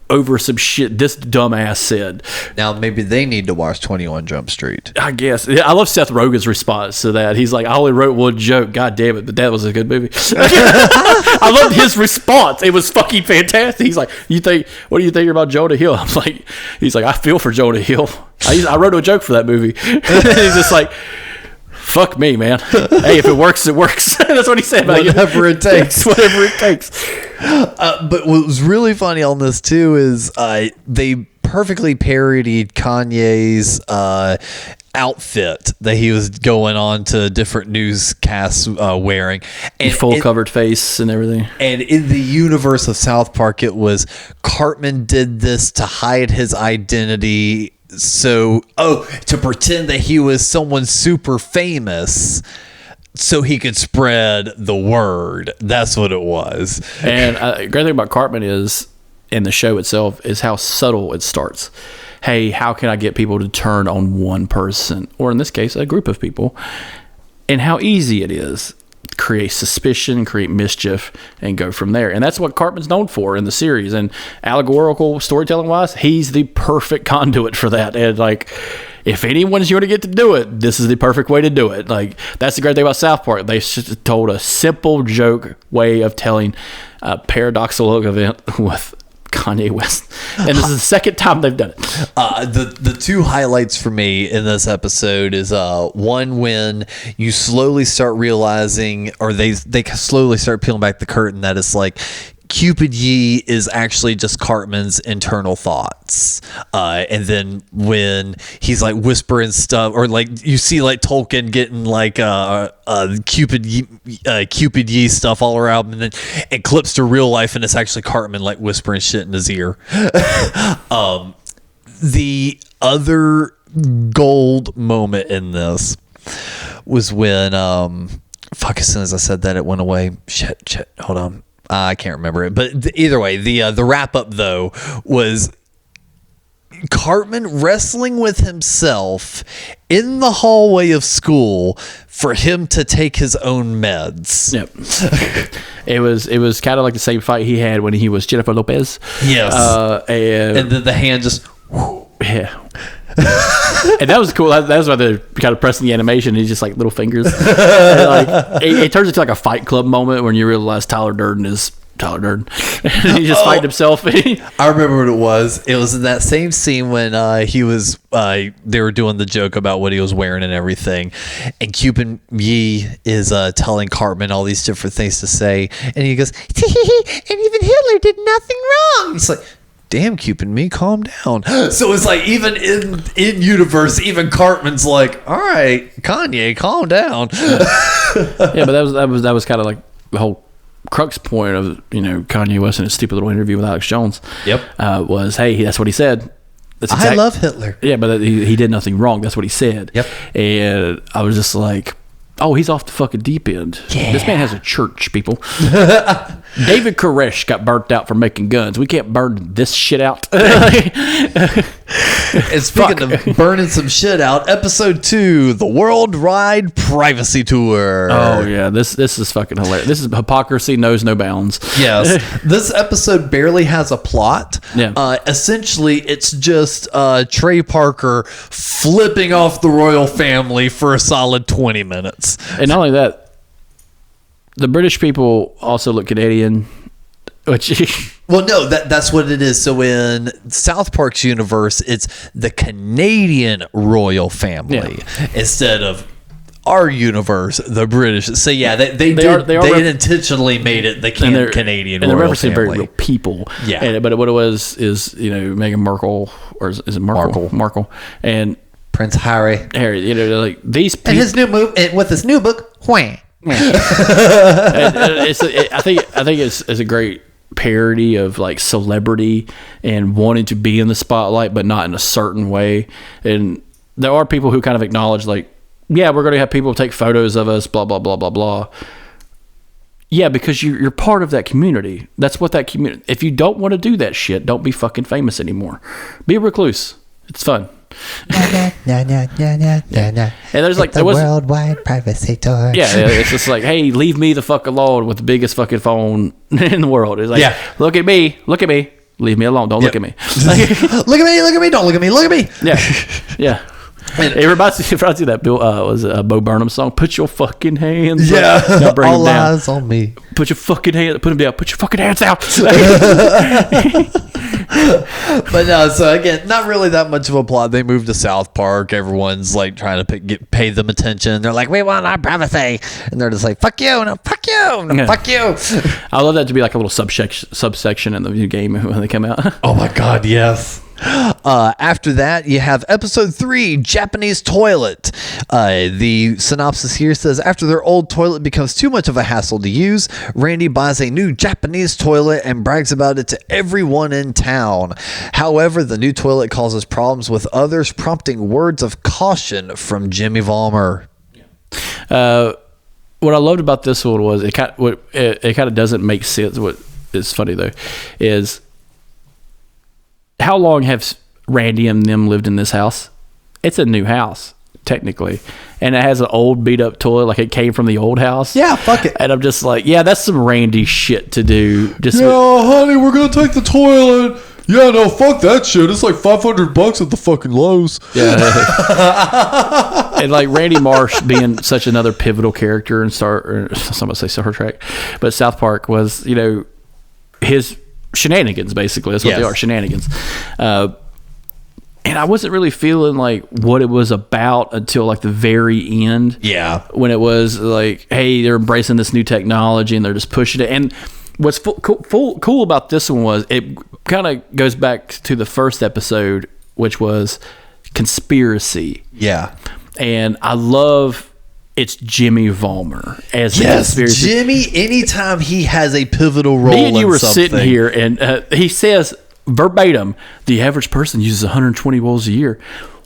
over some shit this dumbass said. Now maybe they need to watch 21 Jump Street. I guess. I love Seth Rogen's response to that. He's like, I only wrote one joke. God damn it, but that was a good movie. I loved his response. It was fucking fantastic. He's like, what do you think about Jonah Hill? I'm like, he's like, I feel for Jonah Hill. I wrote a joke for that movie. He's just like, fuck me, man. Hey, if it works, it works. That's what he said. Whatever it takes. Whatever it takes. But what was really funny on this too is they perfectly parodied Kanye's outfit that he was going on to different newscasts wearing, and full covered face and everything. And in the universe of South Park, it was Cartman did this to hide his identity. So, to pretend that he was someone super famous so he could spread the word. That's what it was. And the great thing about Cartman is in the show itself is how subtle it starts. Hey, how can I get people to turn on one person, or in this case, a group of people, and how easy it is. Create suspicion, create mischief, and go from there. And that's what Cartman's known for in the series. And allegorical storytelling wise, he's the perfect conduit for that. And like, if anyone's going to get to do it, this is the perfect way to do it. Like, that's the great thing about South Park. They told a simple joke way of telling a paradoxical event with Kanye West, and this is the second time they've done it. The two highlights for me in this episode is one, when you slowly start realizing, or they slowly start peeling back the curtain, that it's like Cupid Yee is actually just Cartman's internal thoughts. And then when he's like whispering stuff, or like you see like Tolkien getting like Cupid Yee stuff all around, and then it clips to real life and it's actually Cartman like whispering shit in his ear. The other gold moment in this was when as soon as I said that, it went away. Shit, hold on. I can't remember it, but either way, the wrap up though was Cartman wrestling with himself in the hallway of school for him to take his own meds. Yep. It was kind of like the same fight he had when he was Jennifer Lopez. Yes. And then the hand just. Yeah. And that was cool. That was why they're kind of pressing the animation. He's just like little fingers. And like it turns into like a Fight Club moment when you realize Tyler Durden is Tyler Durden. And he just fighting himself. I remember what it was. It was in that same scene when he was they were doing the joke about what he was wearing and everything, and Cupid Yee is telling Cartman all these different things to say, and he goes, and even Hitler did nothing wrong. It's like, damn, Cupid, me, calm down. So it's like, even in universe, even Cartman's like, all right, Kanye, calm down. Yeah, but that was kind of like the whole crux point of Kanye West and his stupid little interview with Alex Jones. Yep. Was, hey, that's what he said. I love Hitler. Yeah, but he did nothing wrong. That's what he said. Yep. And I was just like, oh, he's off the fucking deep end. Yeah. This man has a church, people. David Koresh got burnt out for making guns. We can't burn this shit out. And speaking of burning some shit out, episode 2, the Worldwide Privacy Tour. Oh yeah, this is fucking hilarious. This is hypocrisy knows no bounds. Yes. This episode barely has a plot. Yeah. Essentially, it's just Trey Parker flipping off the royal family for a solid 20 minutes. And not only that, the British people also look Canadian, which well, no, that's what it is. So in South Park's universe, it's the Canadian royal family instead of our universe, the British. So yeah, they intentionally made it the Canadian and royal they're referencing family. very real people. Yeah, but what it was is Meghan Markle, or is it Markle? Markle and Prince Harry, like these people, and his new move with his new book, Wham. I think it's a great parody of like celebrity and wanting to be in the spotlight, but not in a certain way. And there are people who kind of acknowledge, like, yeah, we're going to have people take photos of us, blah blah blah blah blah. Yeah, because you're part of that community. That's what that community. If you don't want to do that shit, don't be fucking famous anymore. Be a recluse. It's fun. And there's like the Worldwide Privacy Tour. Yeah, it's just like, hey, leave me the fuck alone with the biggest fucking phone in the world. It's like, look at me, leave me alone, don't look at me. Look at me, don't look at me, look at me. Yeah. It reminds me of that Bill was a Bo Burnham song. Put your fucking hands up. Now bring all them down. eyes on me. Put your fucking hands. Put them down. Put your fucking hands out. But no, so again, not really that much of a plot. They moved to South Park. Everyone's like trying to pay them attention. They're like, we want our privacy, and they're just like, fuck you, no, fuck you, no, fuck you. I love that to be like a little subsection in the video game when they come out. Oh my god, yes. After that, you have episode 3, Japanese Toilet. The synopsis here says, after their old toilet becomes too much of a hassle to use, Randy buys a new Japanese toilet and brags about it to everyone in town. However, the new toilet causes problems with others, prompting words of caution from Jimmy Vollmer. What I loved about this one was it kind of doesn't make sense. What is funny though is how long have Randy and them lived in this house? It's a new house, technically. And it has an old beat up toilet, like it came from the old house. Yeah, fuck it. And I'm just like, yeah, that's some Randy shit to do. Just honey, we're gonna take the toilet. Yeah, no, fuck that shit. It's like $500 at the fucking Lowe's. Yeah. And like Randy Marsh being such another pivotal character in somebody say Star Trek, but South Park was, his shenanigans, basically. That's what they are, shenanigans. And I wasn't really feeling like what it was about until like the very end. Yeah. When it was like, hey, they're embracing this new technology and they're just pushing it. And what's cool about this one was it kind of goes back to the first episode, which was conspiracy. Yeah. And I love it's Jimmy Vollmer as the conspiracy. Jimmy, anytime he has a pivotal role Me and you in were something. sitting here and he says verbatim, the average person uses 120 rolls a year.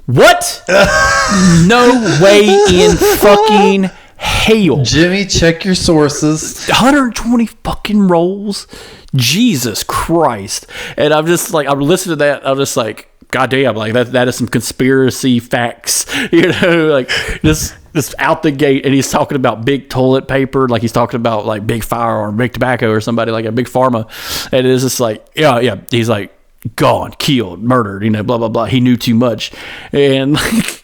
What? No way in fucking hell. Jimmy, check your sources. 120 fucking rolls? Jesus Christ. And I'm just like, I'm listening to that. I'm just like, God damn, like that is some conspiracy facts, like this out the gate. And he's talking about big toilet paper, like he's talking about like big fire or big tobacco or somebody, like a big pharma. And it's just like, yeah. He's like, gone, killed, murdered, blah, blah, blah. He knew too much. And like,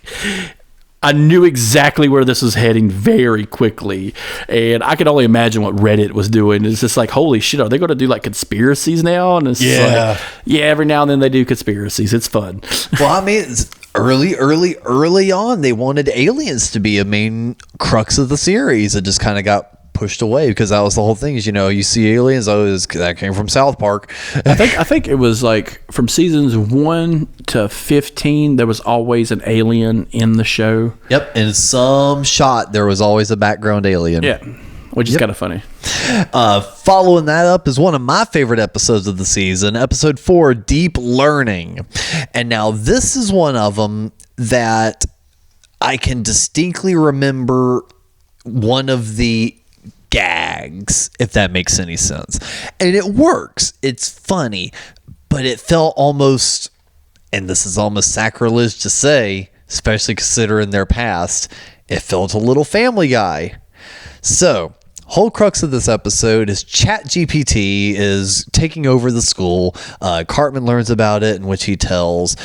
I knew exactly where this was heading very quickly. And I could only imagine what Reddit was doing. It's just like, holy shit, are they going to do like conspiracies now? And it's like, every now and then they do conspiracies. It's fun. Well, I mean, it's early on, they wanted aliens to be a main crux of the series. It just kind of got pushed away because that was the whole thing. Is you see aliens, that came from South Park. I think it was like from seasons 1 to 15 there was always an alien in the show. Yep, in some shot there was always a background alien. Yeah, which is kind of funny. Following that up is one of my favorite episodes of the season, episode 4, Deep Learning. And now this is one of them that I can distinctly remember one of the gags, if that makes any sense. And it works. It's funny, but it felt almost, and this is almost sacrilege to say, especially considering their past, it felt a little Family Guy. So, whole crux of this episode is ChatGPT is taking over the school. Cartman learns about it, in which he tells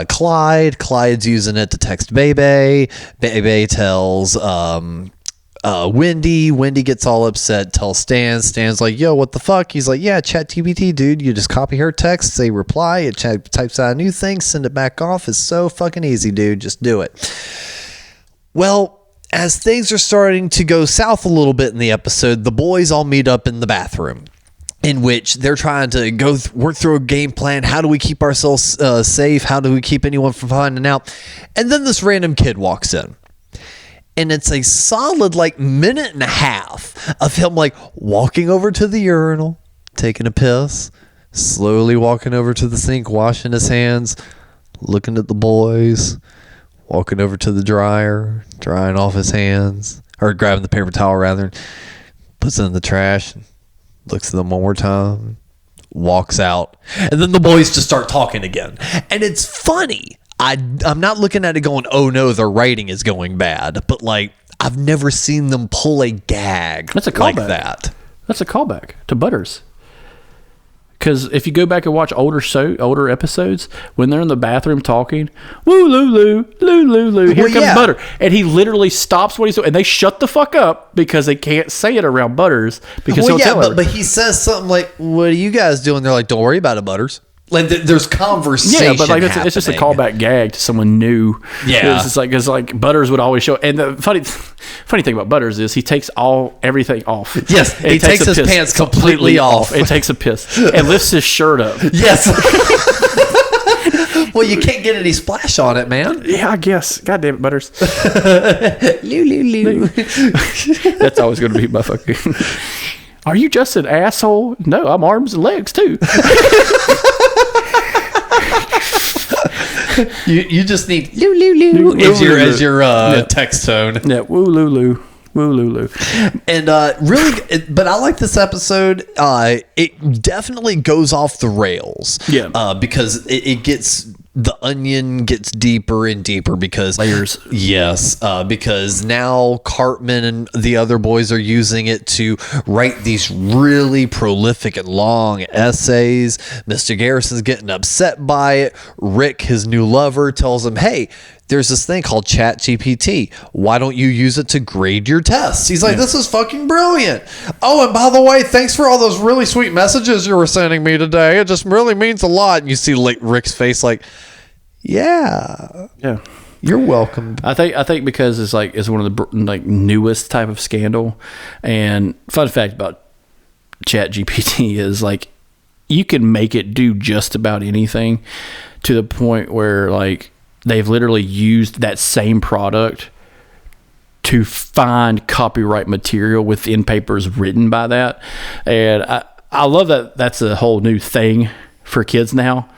Clyde. Clyde's using it to text Bebe. Bebe tells Wendy. Wendy gets all upset, tells Stan. Stan's like, yo, what the fuck? He's like, yeah, ChatGPT, dude. You just copy her text, say reply, it types out a new thing, send it back off. It's so fucking easy, dude. Just do it. Well, as things are starting to go south a little bit in the episode, the boys all meet up in the bathroom, in which they're trying to work through a game plan. How do we keep ourselves safe? How do we keep anyone from finding out? And then this random kid walks in. And it's a solid minute and a half of him walking over to the urinal, taking a piss, slowly walking over to the sink, washing his hands, looking at the boys, walking over to the dryer, drying off his hands, or grabbing the paper towel rather, puts it in the trash, looks at them one more time, walks out, and then the boys just start talking again. And it's funny. I'm not looking at it going, oh no, their writing is going bad, but I've never seen them pull a gag That's a like callback. that. That's a callback to Butters. Because if you go back and watch older episodes, when they're in the bathroom talking, woo loo loo, loo loo loo, here comes Butter, and he literally stops what he's doing, and they shut the fuck up because they can't say it around Butters because he'll tell her. But he says something like, "What are you guys doing?" They're like, "Don't worry about it, Butters." There's conversation. Yeah, but it's just a callback gag to someone new. Yeah, it's just because Butters would always show. And the funny thing about Butters is he takes everything off. Yes, he takes his pants completely off. And takes a piss and lifts his shirt up. Yes. Well, you can't get any splash on it, man. Yeah, I guess. God damn it, Butters. Loo, loo, loo. That's always going to be my fucking. Are you just an asshole? No, I'm arms and legs too. You just need loo loo loo as your text tone. Yeah, woo loo loo. Woo Lulu. And but I like this episode. It definitely goes off the rails. Yeah. Because it gets, the onion gets deeper and deeper because Layers. Yes. Because now Cartman and the other boys are using it to write these really prolific and long essays. Mr. Garrison's getting upset by it. Rick, his new lover, tells him, hey, there's this thing called Chat GPT. Why don't you use it to grade your tests? He's like, this is fucking brilliant. Oh, and by the way, thanks for all those really sweet messages you were sending me today. It just really means a lot. And you see Rick's face like, yeah, you're welcome. I think because it's one of the newest type of scandal. And fun fact about Chat GPT is you can make it do just about anything, to the point where they've literally used that same product to find copyright material within papers written by that. And I love that that's a whole new thing for kids now.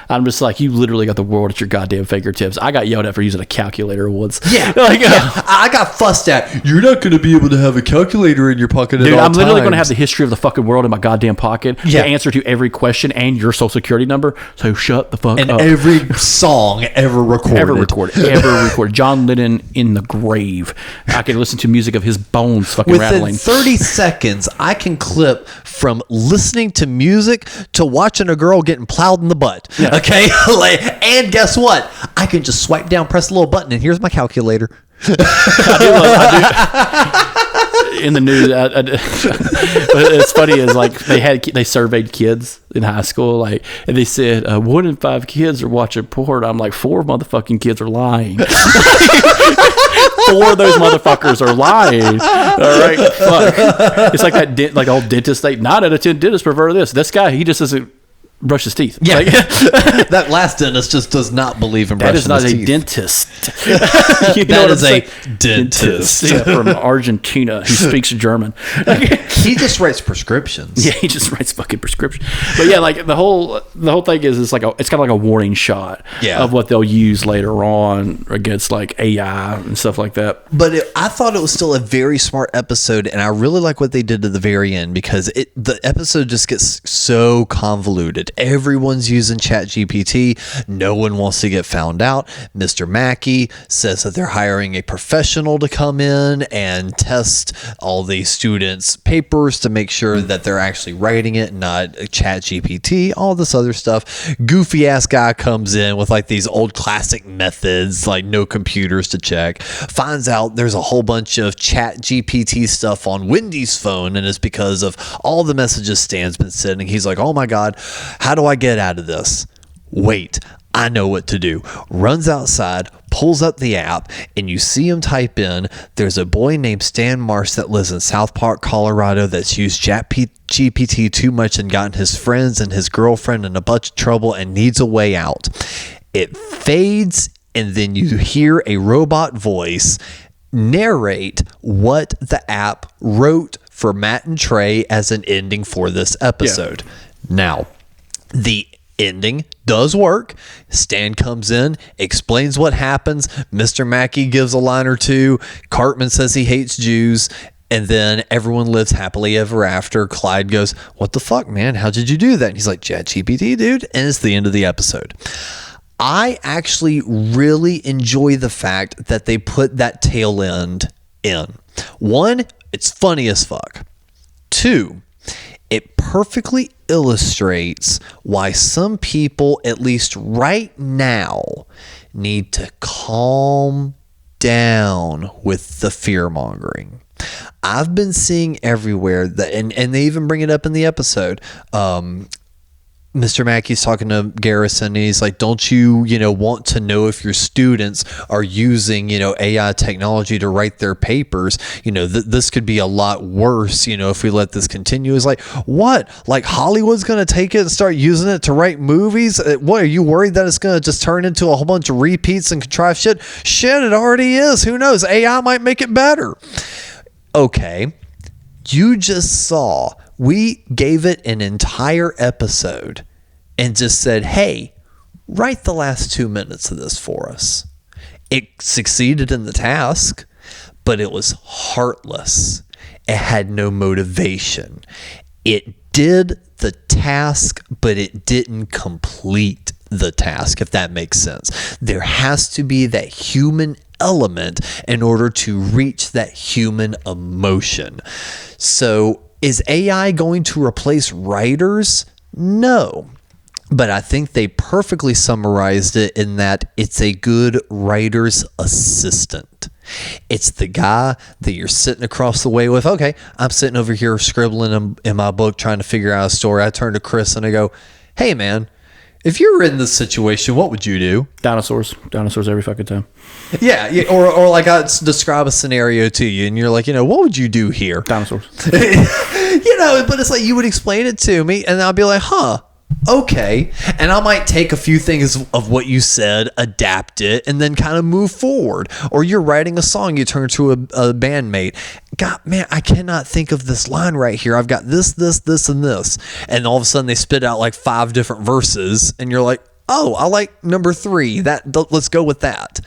I'm just you literally got the world at your goddamn fingertips. I got yelled at for using a calculator once. Yeah. I got fussed at. You're not going to be able to have a calculator in your pocket at all times. I'm literally going to have the history of the fucking world in my goddamn pocket. The answer to every question and your social security number. So shut the fuck up. And every song ever recorded. John Lennon in the grave. I can listen to music of his bones fucking Within rattling. 30 seconds, I can clip from listening to music to watching a girl getting plowed in the butt. Yeah. Okay? And guess what? I can just swipe down, press a little button, and here's my calculator. I do. In the news, but it's funny is they surveyed kids in high school, and they said 1 in 5 kids are watching porn. I'm like, 4 motherfucking kids are lying. 4 of those motherfuckers are lying. All right, fuck. It's like that old dentist. 9 out of 10 dentists prefer this. This guy, he just doesn't brush his teeth. Yeah. That last dentist just does not believe in brushing his teeth. That is not a dentist. That is a dentist. Yeah, from Argentina who speaks German. He just writes prescriptions. Yeah, he just writes fucking prescriptions. But yeah, the whole thing is it's kind of like a warning shot of what they'll use later on against AI and stuff like that. But I thought it was still a very smart episode, and I really like what they did to the very end, because the episode just gets so convoluted. Everyone's using Chat GPT. No one wants to get found out. Mr. Mackey says that they're hiring a professional to come in and test all the students' papers to make sure that they're actually writing it, not Chat GPT, all this other stuff. Goofy ass guy comes in with these old classic methods, no computers to check. Finds out there's a whole bunch of Chat GPT stuff on Wendy's phone, and it's because of all the messages Stan's been sending. He's like, oh my God, how do I get out of this? Wait, I know what to do. Runs outside, pulls up the app, and you see him type in, there's a boy named Stan Marsh that lives in South Park, Colorado, that's used Chat GPT too much and gotten his friends and his girlfriend in a bunch of trouble and needs a way out. It fades, and then you hear a robot voice narrate what the app wrote for Matt and Trey as an ending for this episode. Yeah. Now, the ending does work. Stan comes in, explains what happens. Mr. Mackey gives a line or two. Cartman says he hates Jews. And then everyone lives happily ever after. Clyde goes, what the fuck, man? How did you do that? And he's like, ChatGPT, dude. And it's the end of the episode. I actually really enjoy the fact that they put that tail end in. 1, it's funny as fuck. 2, it perfectly illustrates why some people, at least right now, need to calm down with the fear-mongering. I've been seeing everywhere that, and they even bring it up in the episode, Mr. Mackey's talking to Garrison, and he's like, don't you, want to know if your students are using, AI technology to write their papers? This could be a lot worse, if we let this continue. It's like, what? Hollywood's going to take it and start using it to write movies? What, are you worried that it's going to just turn into a whole bunch of repeats and contrived shit? Shit, it already is. Who knows? AI might make it better. Okay. You just saw, we gave it an entire episode and just said, hey, write the last 2 minutes of this for us. It succeeded in the task, but it was heartless. It had no motivation. It did the task, but it didn't complete the task, if that makes sense. There has to be that human element in order to reach that human emotion. So is AI going to replace writers? No. But I think they perfectly summarized it in that it's a good writer's assistant. It's the guy that you're sitting across the way with. Okay, I'm sitting over here scribbling in my book trying to figure out a story. I turn to Chris and I go, hey man, if you were in this situation, what would you do? Dinosaurs every fucking time. Yeah, or like I describe a scenario to you and you're like, what would you do here? Dinosaurs. But it's like you would explain it to me and I'll be like, okay. And I might take a few things of what you said, adapt it, and then kind of move forward. Or you're writing a song, you turn to a bandmate. God, man, I cannot think of this line right here. I've got this, and this. And all of a sudden they spit out like 5 different verses. And you're like, oh, I like number 3. Let's go with that.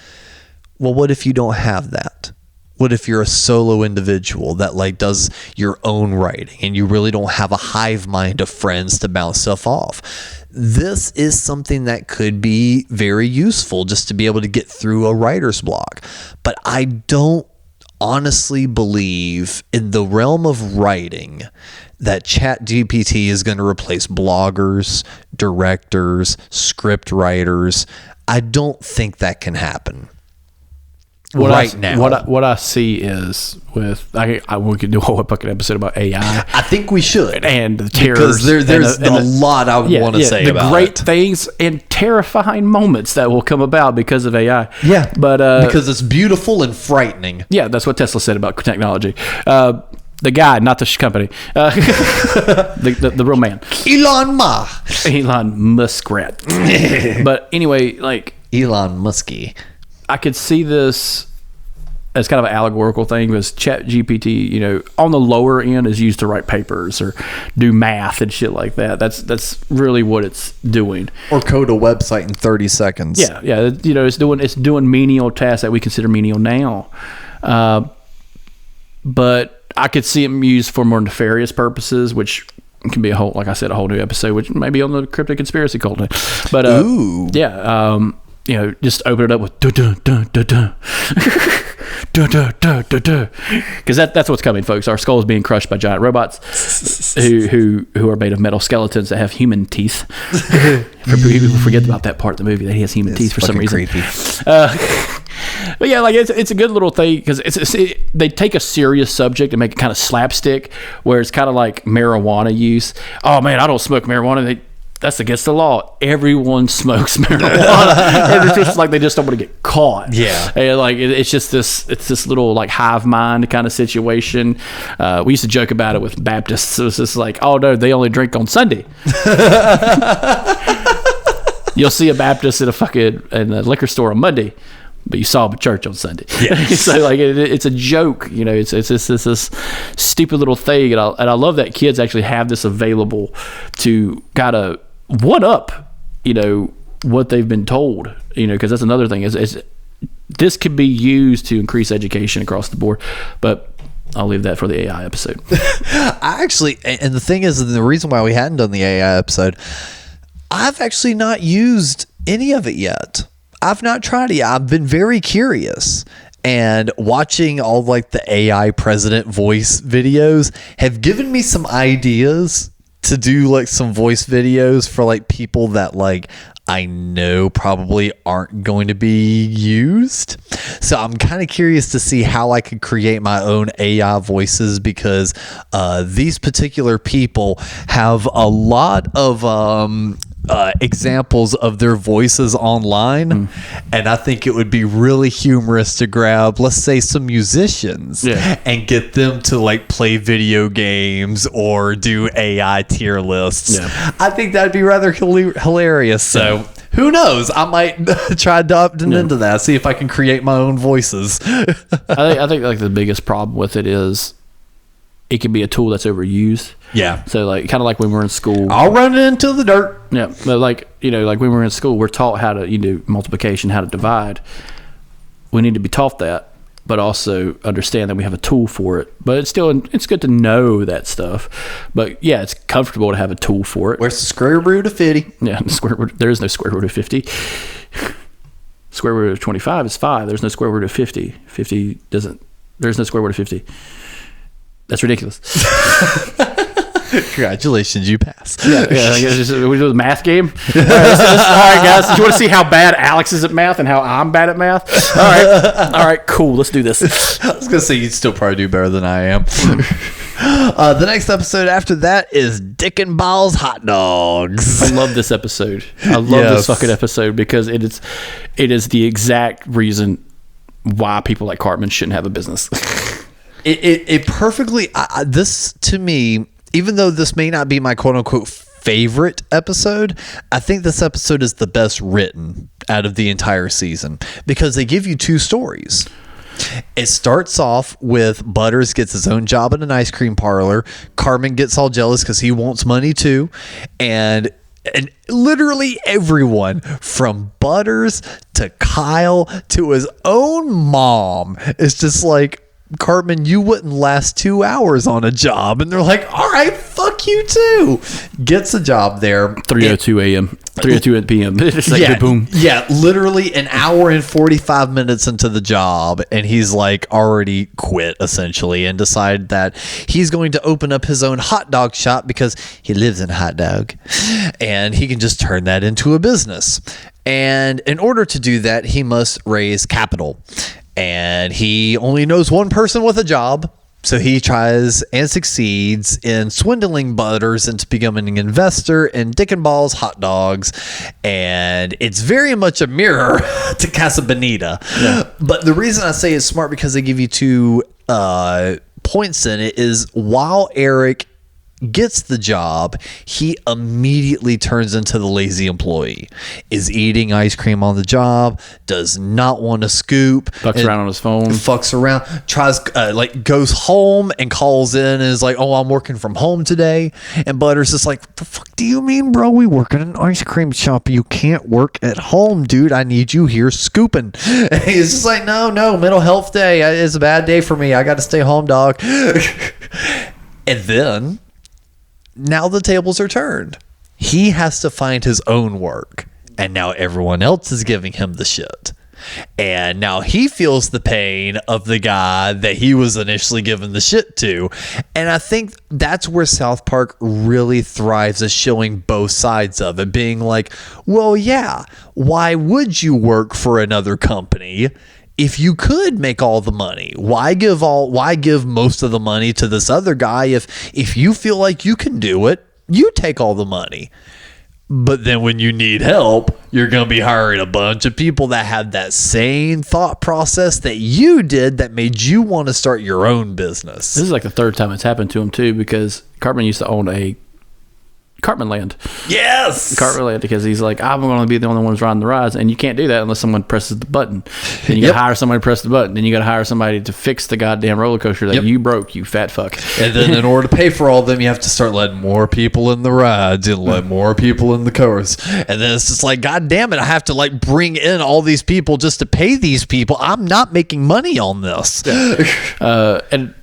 Well, what if you don't have that? What if you're a solo individual that like does your own writing and you really don't have a hive mind of friends to bounce stuff off? This is something that could be very useful just to be able to get through a writer's block. But I don't honestly believe in the realm of writing that ChatGPT is going to replace bloggers, directors, script writers. I don't think that can happen. Now. What I see is with we could do a whole fucking episode about AI. I think we should, and the terrors. Because there's a lot I want to say about the great things and terrifying moments that will come about because of AI. Yeah, but because it's beautiful and frightening. Yeah, that's what Tesla said about technology. The guy, not the company, the real man, Elon Muskrat. But anyway, like Elon Muskie. I could see this as kind of an allegorical thing because ChatGPT, on the lower end is used to write papers or do math and shit like that. That's really what it's doing. Or code a website in 30 seconds. Yeah. It's doing menial tasks that we consider menial now. But I could see them used for more nefarious purposes, which can be a whole new episode, which may be on the cryptic conspiracy cult. But ooh. Yeah. Just open it up with because that's what's coming, folks. Our skull is being crushed by giant robots who are made of metal skeletons that have human teeth. People forget about that part of the movie that he has human teeth for some reason. Creepy. But yeah, like it's a good little thing because they take a serious subject and make it kind of slapstick, where it's kind of like marijuana use. Oh man, I don't smoke marijuana. That's against the law. Everyone smokes marijuana. And it's just like they just don't want to get caught. Yeah. And like it's just this little like hive mind kind of situation. We used to joke about it with Baptists. It was just like, oh no, they only drink on Sunday. You'll see a Baptist in a liquor store on Monday, but you saw him at church on Sunday. Yeah. So like it's a joke, it's this stupid little thing, and I love that kids actually have this available to kind of one up, what they've been told, because that's another thing is this could be used to increase education across the board, but I'll leave that for the AI episode. And the thing is, the reason why we hadn't done the AI episode, I've actually not used any of it yet. I've not tried it yet. I've been very curious, and watching all like the AI president voice videos have given me some ideas to do like some voice videos for like people that like I know probably aren't going to be used. So I'm kind of curious to see how I could create my own AI voices, because these particular people have a lot of examples of their voices online, and I think it would be really humorous to grab, let's say, some musicians and get them to like play video games or do AI tier lists. I think that'd be rather hilarious. So who knows, I might try adopting into that, see if I can create my own voices. I think like the biggest problem with it is it can be a tool that's overused. Yeah. So like kind of like when we're in school, I'll run it into the dirt. Yeah. But like like when we're in school, we're taught how to multiplication, how to divide. We need to be taught that, but also understand that we have a tool for it. But it's good to know that stuff. But yeah, it's comfortable to have a tool for it. Where's the square root of 50? Yeah, there is no square root of 50. Square root of 25 is 5. There's no square root of 50. There's no square root of 50. That's ridiculous. Congratulations, you passed. Yeah, we do a math game. All right, guys. Do you want to see how bad Alex is at math and how I'm bad at math? All right, cool. Let's do this. I was gonna say you'd still probably do better than I am. The next episode after that is Dick and Balls Hot Dogs. I love this episode. I love this fucking episode because it is the exact reason why people like Cartman shouldn't have a business. It perfectly. This to me. Even though this may not be my quote-unquote favorite episode, I think this episode is the best written out of the entire season because they give you two stories. It starts off with Butters gets his own job in an ice cream parlor. Cartman gets all jealous because he wants money too. And literally everyone from Butters to Kyle to his own mom is just like, Cartman, you wouldn't last 2 hours on a job. And they're like, all right, fuck you too. Gets a job there. 3:02 a.m. 3:02 p.m. It's like yeah, boom. Yeah, literally an hour and 45 minutes into the job. And he's like already quit essentially and decided that he's going to open up his own hot dog shop because he lives in a hot dog. And he can just turn that into a business. And in order to do that, he must raise capital. And he only knows one person with a job. So he tries and succeeds in swindling Butters into becoming an investor in Dick and Balls Hot Dogs. And it's very much a mirror to Casa Bonita. Yeah. But the reason I say it's smart because they give you two points in it is while Eric gets the job, he immediately turns into the lazy employee. Is eating ice cream on the job, does not want to scoop, fucks around on his phone, fucks around, tries goes home and calls in and is like, oh, I'm working from home today. And Butters is like, what the fuck do you mean, bro? We work at an ice cream shop. You can't work at home, dude. I need you here scooping. And he's just like, no, mental health day. It's a bad day for me. I got to stay home, dog. And then now the tables are turned. He has to find his own work. And now everyone else is giving him the shit. And now he feels the pain of the guy that he was initially given the shit to. And I think that's where South Park really thrives, is showing both sides of it. Being like, well, yeah, why would you work for another company if you could make all the money? Why give most of the money to this other guy if you feel like you can do it? You take all the money. But then when you need help, you're going to be hiring a bunch of people that have that same thought process that you did that made you want to start your own business. This is like the third time it's happened to him too, because Cartman used to own a Cartman Land. Yes! Cartman Land, because he's like, I'm going to be the only one who's riding the rides, and you can't do that unless someone presses the button. Then you got to hire somebody to press the button. Then you got to hire somebody to fix the goddamn roller coaster that you broke, you fat fuck. And then in order to pay for all of them, you have to start letting more people in the rides and let more people in the cars. And then it's just like, God damn it, I have to like bring in all these people just to pay these people. I'm not making money on this. And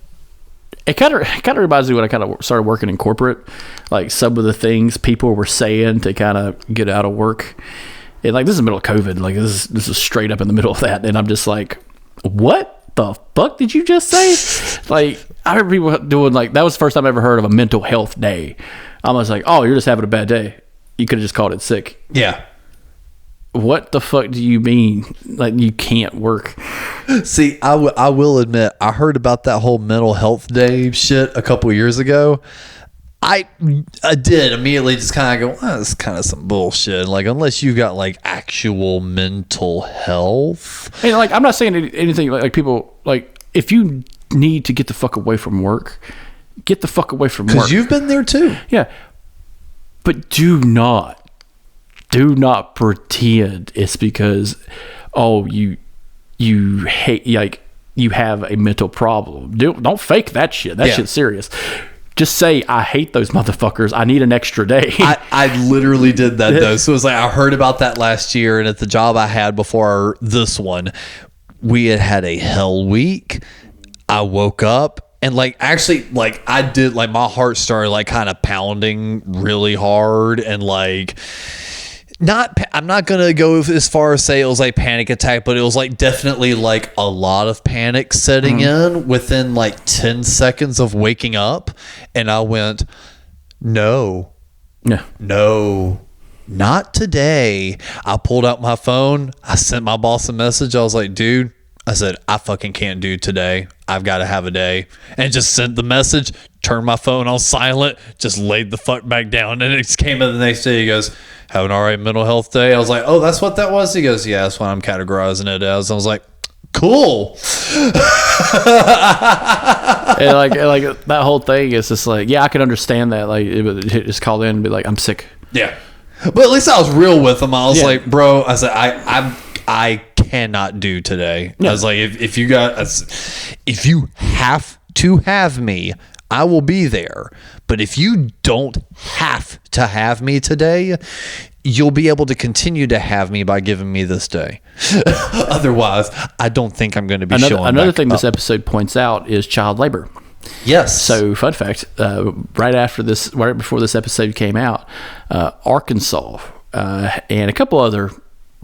it kind of reminds me when I kind of started working in corporate, like some of the things people were saying to kind of get out of work. And like, this is the middle of COVID. Like this is straight up in the middle of that. And I'm just like, what the fuck did you just say? Like, I heard people doing like, that was the first time I ever heard of a mental health day. I was like, oh, you're just having a bad day. You could have just called it sick. Yeah. What the fuck do you mean? Like, you can't work? See, I will admit, I heard about that whole mental health day shit a couple years ago. I did immediately just kind of go, well, that's kind of some bullshit. Like, unless you got like actual mental health. And like, I'm not saying anything like people, like, if you need to get the fuck away from work, get the fuck away from work. Because you've been there too. Yeah. But do not pretend it's because, oh, you hate, like, you have a mental problem. Don't fake that shit. That shit's serious. Just say, I hate those motherfuckers. I need an extra day. I literally did that though. So it was like, I heard about that last year, and at the job I had before this one, we had a hell week. I woke up and like actually like I did like my heart started like kind of pounding really hard and like I'm not gonna go as far as say it was like panic attack, but it was like definitely like a lot of panic setting in within like 10 seconds of waking up, and I went, no, not today. I pulled out my phone. I sent my boss a message. I was like, dude, I said, I fucking can't do today. I've got to have a day. And just sent the message, turned my phone on silent, just laid the fuck back down. And it just came in the next day. He goes, have an all right mental health day. I was like, oh, that's what that was? He goes, yeah, that's what I'm categorizing it as. I was like, cool. And like that whole thing is just like, yeah, I could understand that. Like, it just call in and be like, I'm sick. Yeah. But at least I was real with him. I was like, bro, I said, I cannot do today. I was like, if you have to have me, I will be there. But if you don't have to have me today, you'll be able to continue to have me by giving me this day. Otherwise, I don't think I'm going to be showing Another back thing up. this episode points out is child labor. Yes. So, fun fact: right before this episode came out, Arkansas and a couple other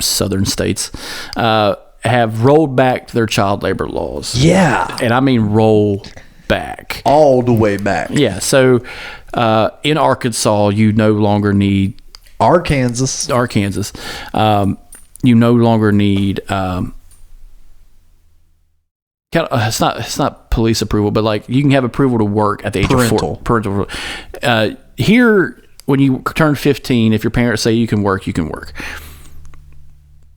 southern states have rolled back their child labor laws. Yeah. And I mean roll back All the way back. Yeah. So, in Arkansas, you no longer need Arkansas. You no longer need it's not police approval, but like you can have approval to work at the age of 4. Parental. Here, when you turn 15, if your parents say you can work,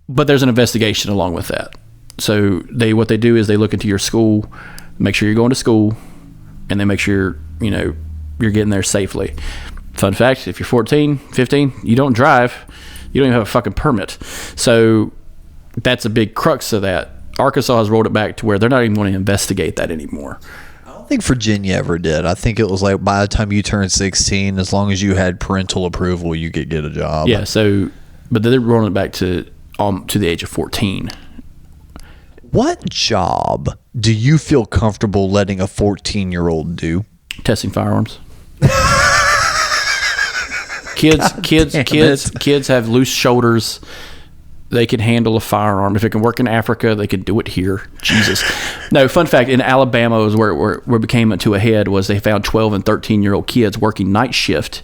but there's an investigation along with that. So what they do is they look into your school, make sure you're going to school, and they make sure you're getting there safely. Fun fact, if you're 14, 15, you don't drive, you don't even have a fucking permit. So that's a big crux of that. Arkansas has rolled it back to where they're not even going to investigate that anymore. I don't think Virginia ever did. I think it was like by the time you turned 16, as long as you had parental approval, you could get a job. Yeah. So, but they're rolling it back to the age of 14. What job do you feel comfortable letting a 14-year-old do? Testing firearms. Kids have loose shoulders. They can handle a firearm. If it can work in Africa, they can do it here. Jesus. No, fun fact, in Alabama is where it became to a head was they found 12 and 13-year-old kids working night shift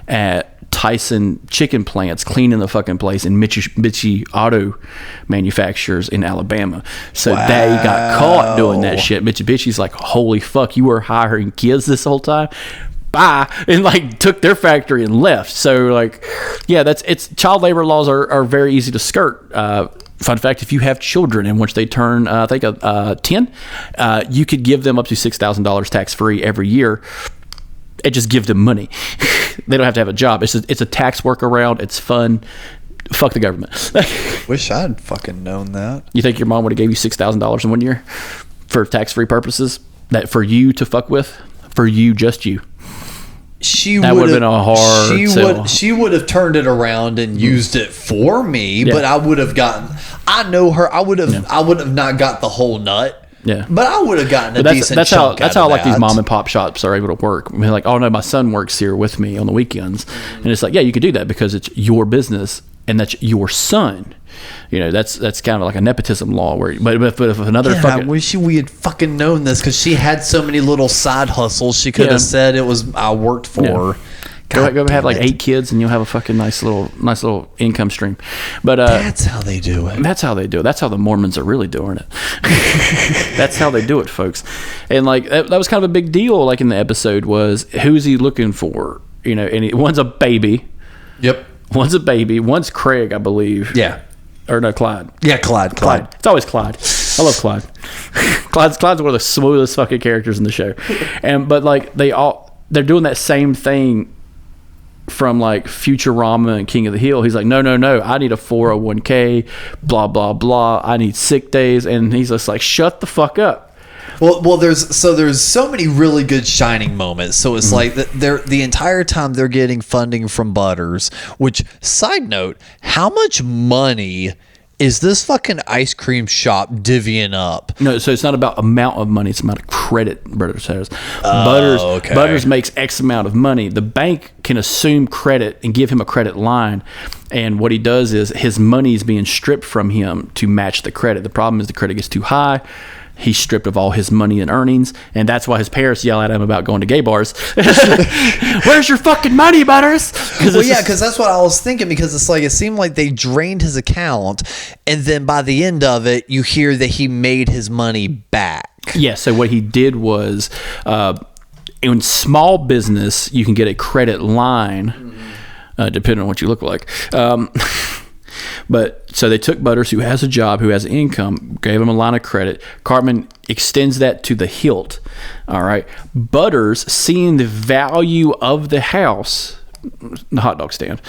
at Tyson chicken plants, cleaning the fucking place in Mitsubishi auto manufacturers in Alabama. So they got caught doing that shit. Mitsubishi's like, holy fuck, you were hiring kids this whole time? Bye, and like took their factory and left. So like, yeah, child labor laws are very easy to skirt. Fun fact, if you have children and once they turn I think 10, you could give them up to $6,000 tax free every year. It just gives them money. They don't have to have a job. It's a tax workaround. It's fun. Fuck the government. Wish I'd fucking known that. You think your mom would have gave you $6,000 in 1 year for tax free purposes? That for you to fuck with? For you, just you. That would have been a hard sell. She would have turned it around and used it for me, but I would have gotten. I know her. I would have not got the whole nut. Yeah, but I would have gotten a decent chunk. That's how like these mom and pop shops are able to work. I mean, like, oh no, my son works here with me on the weekends, and it's like, yeah, you could do that because it's your business and that's your son. That's kind of like a nepotism law but if another fucking... I wish we had fucking known this because she had so many little side hustles. She could have said it was I worked for. Go have like 8 kids and you'll have a fucking nice little income stream. But that's how they do it. That's how they do it. That's how the Mormons are really doing it. That's how they do it, folks. And like that was kind of a big deal. Like in the episode was who's he looking for? And one's a baby. Yep. One's a baby. One's Craig, I believe. Yeah. Or no, Clyde. Yeah, Clyde. It's always Clyde. I love Clyde. Clyde's one of the smoothest fucking characters in the show. But like they're doing that same thing from like Futurama and King of the Hill. He's like, no, I need a 401k, blah blah blah. I need sick days, and he's just like, shut the fuck up. Well, there's so many really good shining moments. So it's like the entire time they're getting funding from Butters. Which, side note, how much money is this fucking ice cream shop divvying up? No, so it's not about amount of money. It's about credit Butters has. Okay. Butters makes X amount of money. The bank can assume credit and give him a credit line. And what he does is his money is being stripped from him to match the credit. The problem is the credit gets too high. He's stripped of all his money and earnings, and that's why his parents yell at him about going to gay bars. Where's your fucking money, Butters? Well, yeah, because that's what I was thinking, because it's like it seemed like they drained his account, and then by the end of it, you hear that he made his money back. Yeah, so what he did was, in small business, you can get a credit line, depending on what you look like. But so they took Butters, who has a job, who has income, gave him a line of credit. Cartman extends that to the hilt. All right. Butters, seeing the value of the house, the hot dog stand,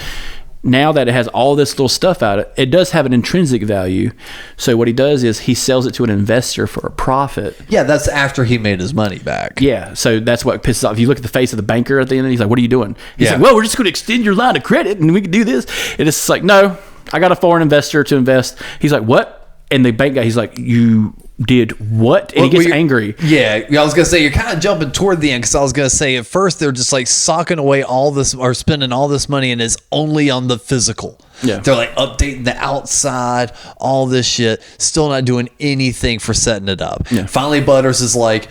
now that it has all this little stuff out of it, it does have an intrinsic value. So what he does is he sells it to an investor for a profit. Yeah, that's after he made his money back. Yeah, so that's what pisses off. If you look at the face of the banker at the end, he's like, what are you doing? He's like, well, we're just going to extend your line of credit and we can do this. And it's like, no, I got a foreign investor to invest. He's like, what? And the bank guy, he's like, you did what? And he gets angry. Yeah, I was gonna say you're kind of jumping toward the end, because I was gonna say at first they're just like socking away all this or spending all this money, and it's only on the physical. Yeah, they're like updating the outside, all this shit, still not doing anything for setting it up. Yeah. Finally, Butters is like,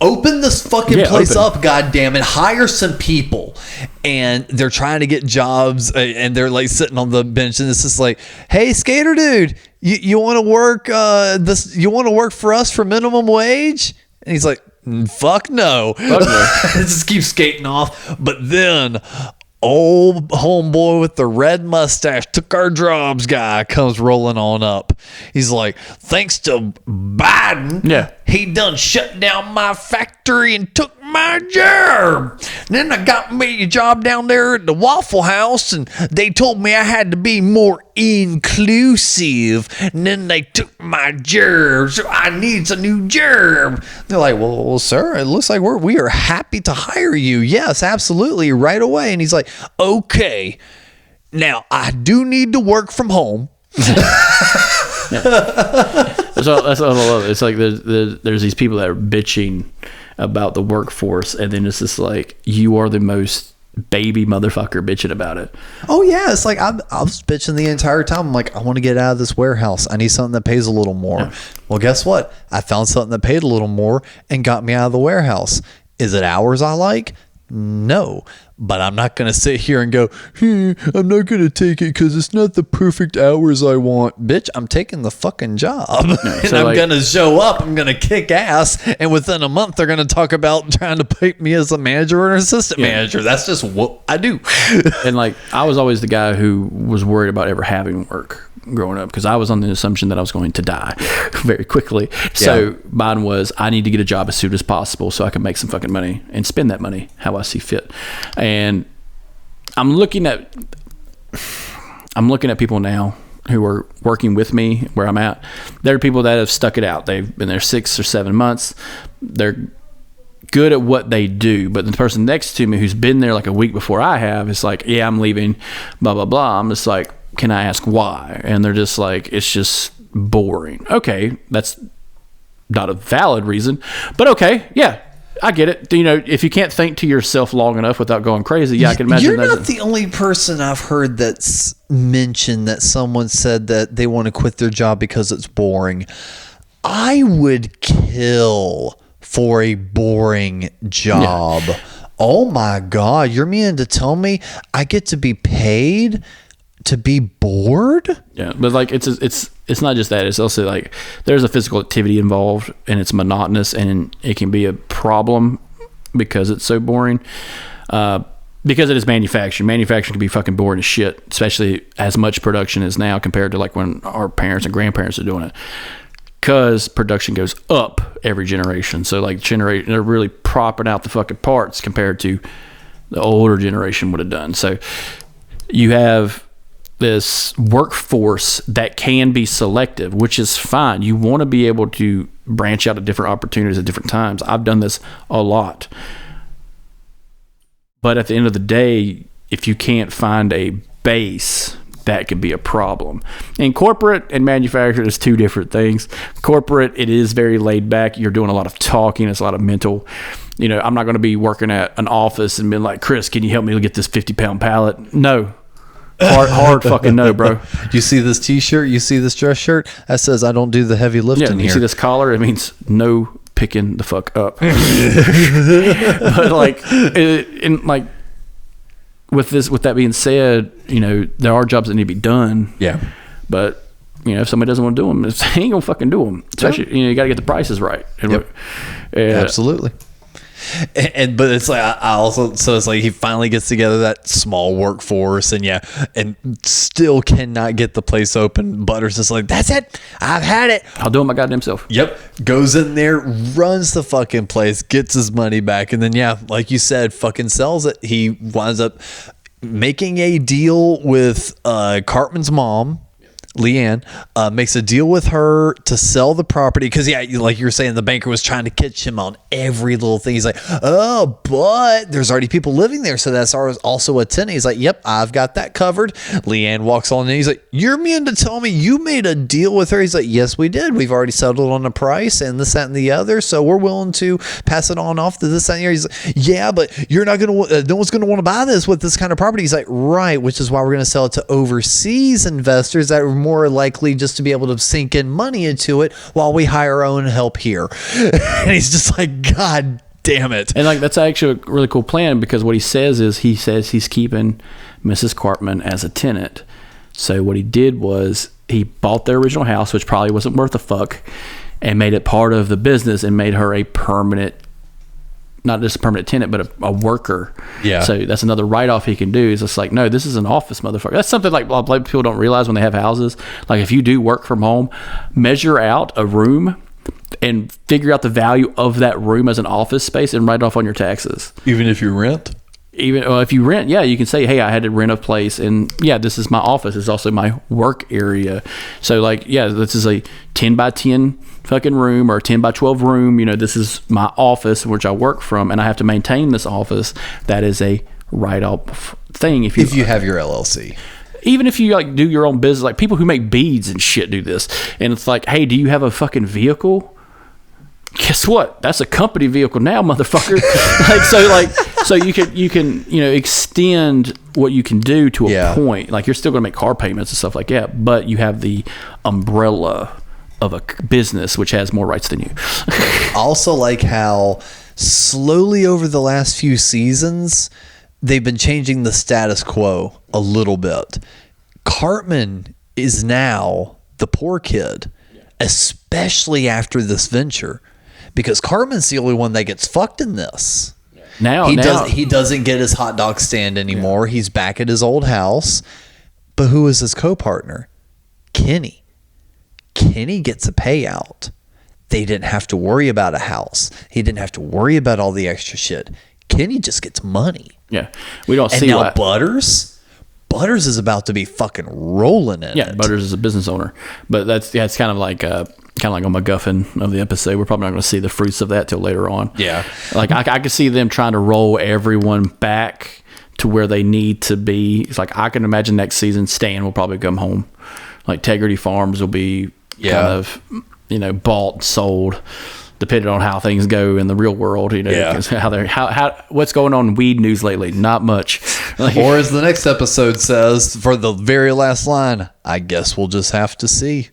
open this fucking place up, goddamn it! Hire some people, and they're trying to get jobs, and they're like sitting on the bench, and it's just like, hey, skater dude, you want to work You want to work for us for minimum wage? And he's like, fuck no. Just keep skating off. But then old homeboy with the red mustache, took our jobs guy, comes rolling on up. He's like, thanks to Biden, he done shut down my factory and took my job. Then I got me a job down there at the Waffle House, and they told me I had to be more inclusive, and then they took my job, so I need a new job. They're like, well, sir, it looks like we are happy to hire you. Yes, absolutely, right away. And he's like, okay, now I do need to work from home. That's all I love. It's like there's these people that are bitching about the workforce, and then it's just like, you are the most baby motherfucker bitching about it. Oh yeah, it's like I was bitching the entire time. I'm like, I want to get out of this warehouse. I need something that pays a little more. Yeah. Well, guess what? I found something that paid a little more and got me out of the warehouse. Is it hours I like? No, but I'm not going to sit here and go, I'm not going to take it because it's not the perfect hours I want. Bitch, I'm taking the fucking job. And I'm going to show up. I'm going to kick ass. And within a month, they're going to talk about trying to pick me as a manager or an assistant manager. That's just what I do. And like, I was always the guy who was worried about ever having work growing up, because I was on the assumption that I was going to die very quickly. So mine was, I need to get a job as soon as possible so I can make some fucking money and spend that money how I see fit. And I'm looking at people now who are working with me where I'm at. There are people that have stuck it out. They've been there 6 or 7 months. They're good at what they do, but the person next to me who's been there like a week before I have is like, yeah, I'm leaving, blah, blah, blah. I'm just like, can I ask why? And they're just like, it's just boring. Okay, that's not a valid reason, but okay, yeah, I get it. You know, if you can't think to yourself long enough without going crazy, I can imagine. You're not the only person I've heard that's mentioned that someone said that they want to quit their job because it's boring. I would kill for a boring job. Yeah. Oh my God, you're meaning to tell me I get to be paid to be bored? Yeah, but like it's not just that. It's also like there's a physical activity involved, and it's monotonous, and it can be a problem because it's so boring. Because it is manufacturing. Manufacturing can be fucking boring as shit, especially as much production is now compared to like when our parents and grandparents are doing it. Because production goes up every generation, so like they're really propping out the fucking parts compared to the older generation would have done. So you have this workforce that can be selective, which is fine. You want to be able to branch out to different opportunities at different times. I've done this a lot. But at the end of the day, if you can't find a base that could be a problem. And corporate and manufacturing is two different things. Corporate, it is very laid back. You're doing a lot of talking. It's a lot of mental. You know, I'm not going to be working at an office and being like, Chris, can you help me get this 50-pound pallet? No. Hard fucking no, bro. You see this t-shirt? You see this dress shirt? That says I don't do the heavy lifting You here. see this collar? It means no picking the fuck up. But with that being said, you know, there are jobs that need to be done. Yeah. But, you know, if somebody doesn't want to do them, he ain't gonna fucking do them. Especially, you know, you got to get the prices right. And Absolutely. But it's like I also, so it's like he finally gets together that small workforce and still cannot get the place open. Butters is like, that's it, I've had it, I'll do it my goddamn self. Yep. Goes in there, runs the fucking place, gets his money back, and then like you said, fucking sells it. He winds up making a deal with Cartman's mom, Leanne, makes a deal with her to sell the property because like you were saying, the banker was trying to catch him on every little thing. He's like, oh, but there's already people living there, so that's also a tenant. He's like, yep, I've got that covered. Leanne walks on in. He's like, you're mean to tell me you made a deal with her? He's like, yes, we did. We've already settled on the price and this, that, and the other, so we're willing to pass it on off to this, that, and the other. He's like, yeah, but you're not gonna no one's gonna want to buy this with this kind of property. He's like, right, which is why we're gonna sell it to overseas investors that are more likely just to be able to sink in money into it while we hire our own help here. And he's just like, God damn it. And like, that's actually a really cool plan, because what he says he's keeping Mrs. Cartman as a tenant. So what he did was he bought their original house, which probably wasn't worth a fuck, and made it part of the business and made her a permanent, not just a permanent tenant, but a worker. Yeah. So that's another write-off he can do. Is it's like, no, this is an office, motherfucker. That's something like people don't realize when they have houses. Like, if you do work from home, measure out a room and figure out the value of that room as an office space and write it off on your taxes. Even if you rent? Even if you rent, you can say, hey, I had to rent a place, and this is my office. It's also my work area. So like, this is a 10 by 10 fucking room or a 10 by 12 room. You know, this is my office which I work from, and I have to maintain this office. That is a write-off thing. If you have your LLC. Even if you like do your own business, like people who make beads and shit do this, and it's like, hey, do you have a fucking vehicle? Guess what? That's a company vehicle now, motherfucker. So you can extend what you can do to a point. Like, you're still going to make car payments and stuff like that, but you have the umbrella of a business which has more rights than you. Also, like how slowly over the last few seasons they've been changing the status quo a little bit. Cartman is now the poor kid, especially after this venture. Because Cartman's the only one that gets fucked in this. He doesn't get his hot dog stand anymore. He's back at his old house. But who is his co-partner? Kenny. Kenny gets a payout. They didn't have to worry about a house. He didn't have to worry about all the extra shit. Kenny just gets money. Yeah. We don't see now that. Butters is about to be fucking rolling in it. Yeah, Butters is a business owner. But it's kind of like a MacGuffin of the episode. We're probably not going to see the fruits of that till later on. Yeah. Like, I could see them trying to roll everyone back to where they need to be. It's like, I can imagine next season Stan will probably come home. Like, Tegrity Farms will be kind of, bought and sold, depending on how things go in the real world. How what's going on in weed news lately? Not much. Like, or as the next episode says, for the very last line, I guess we'll just have to see.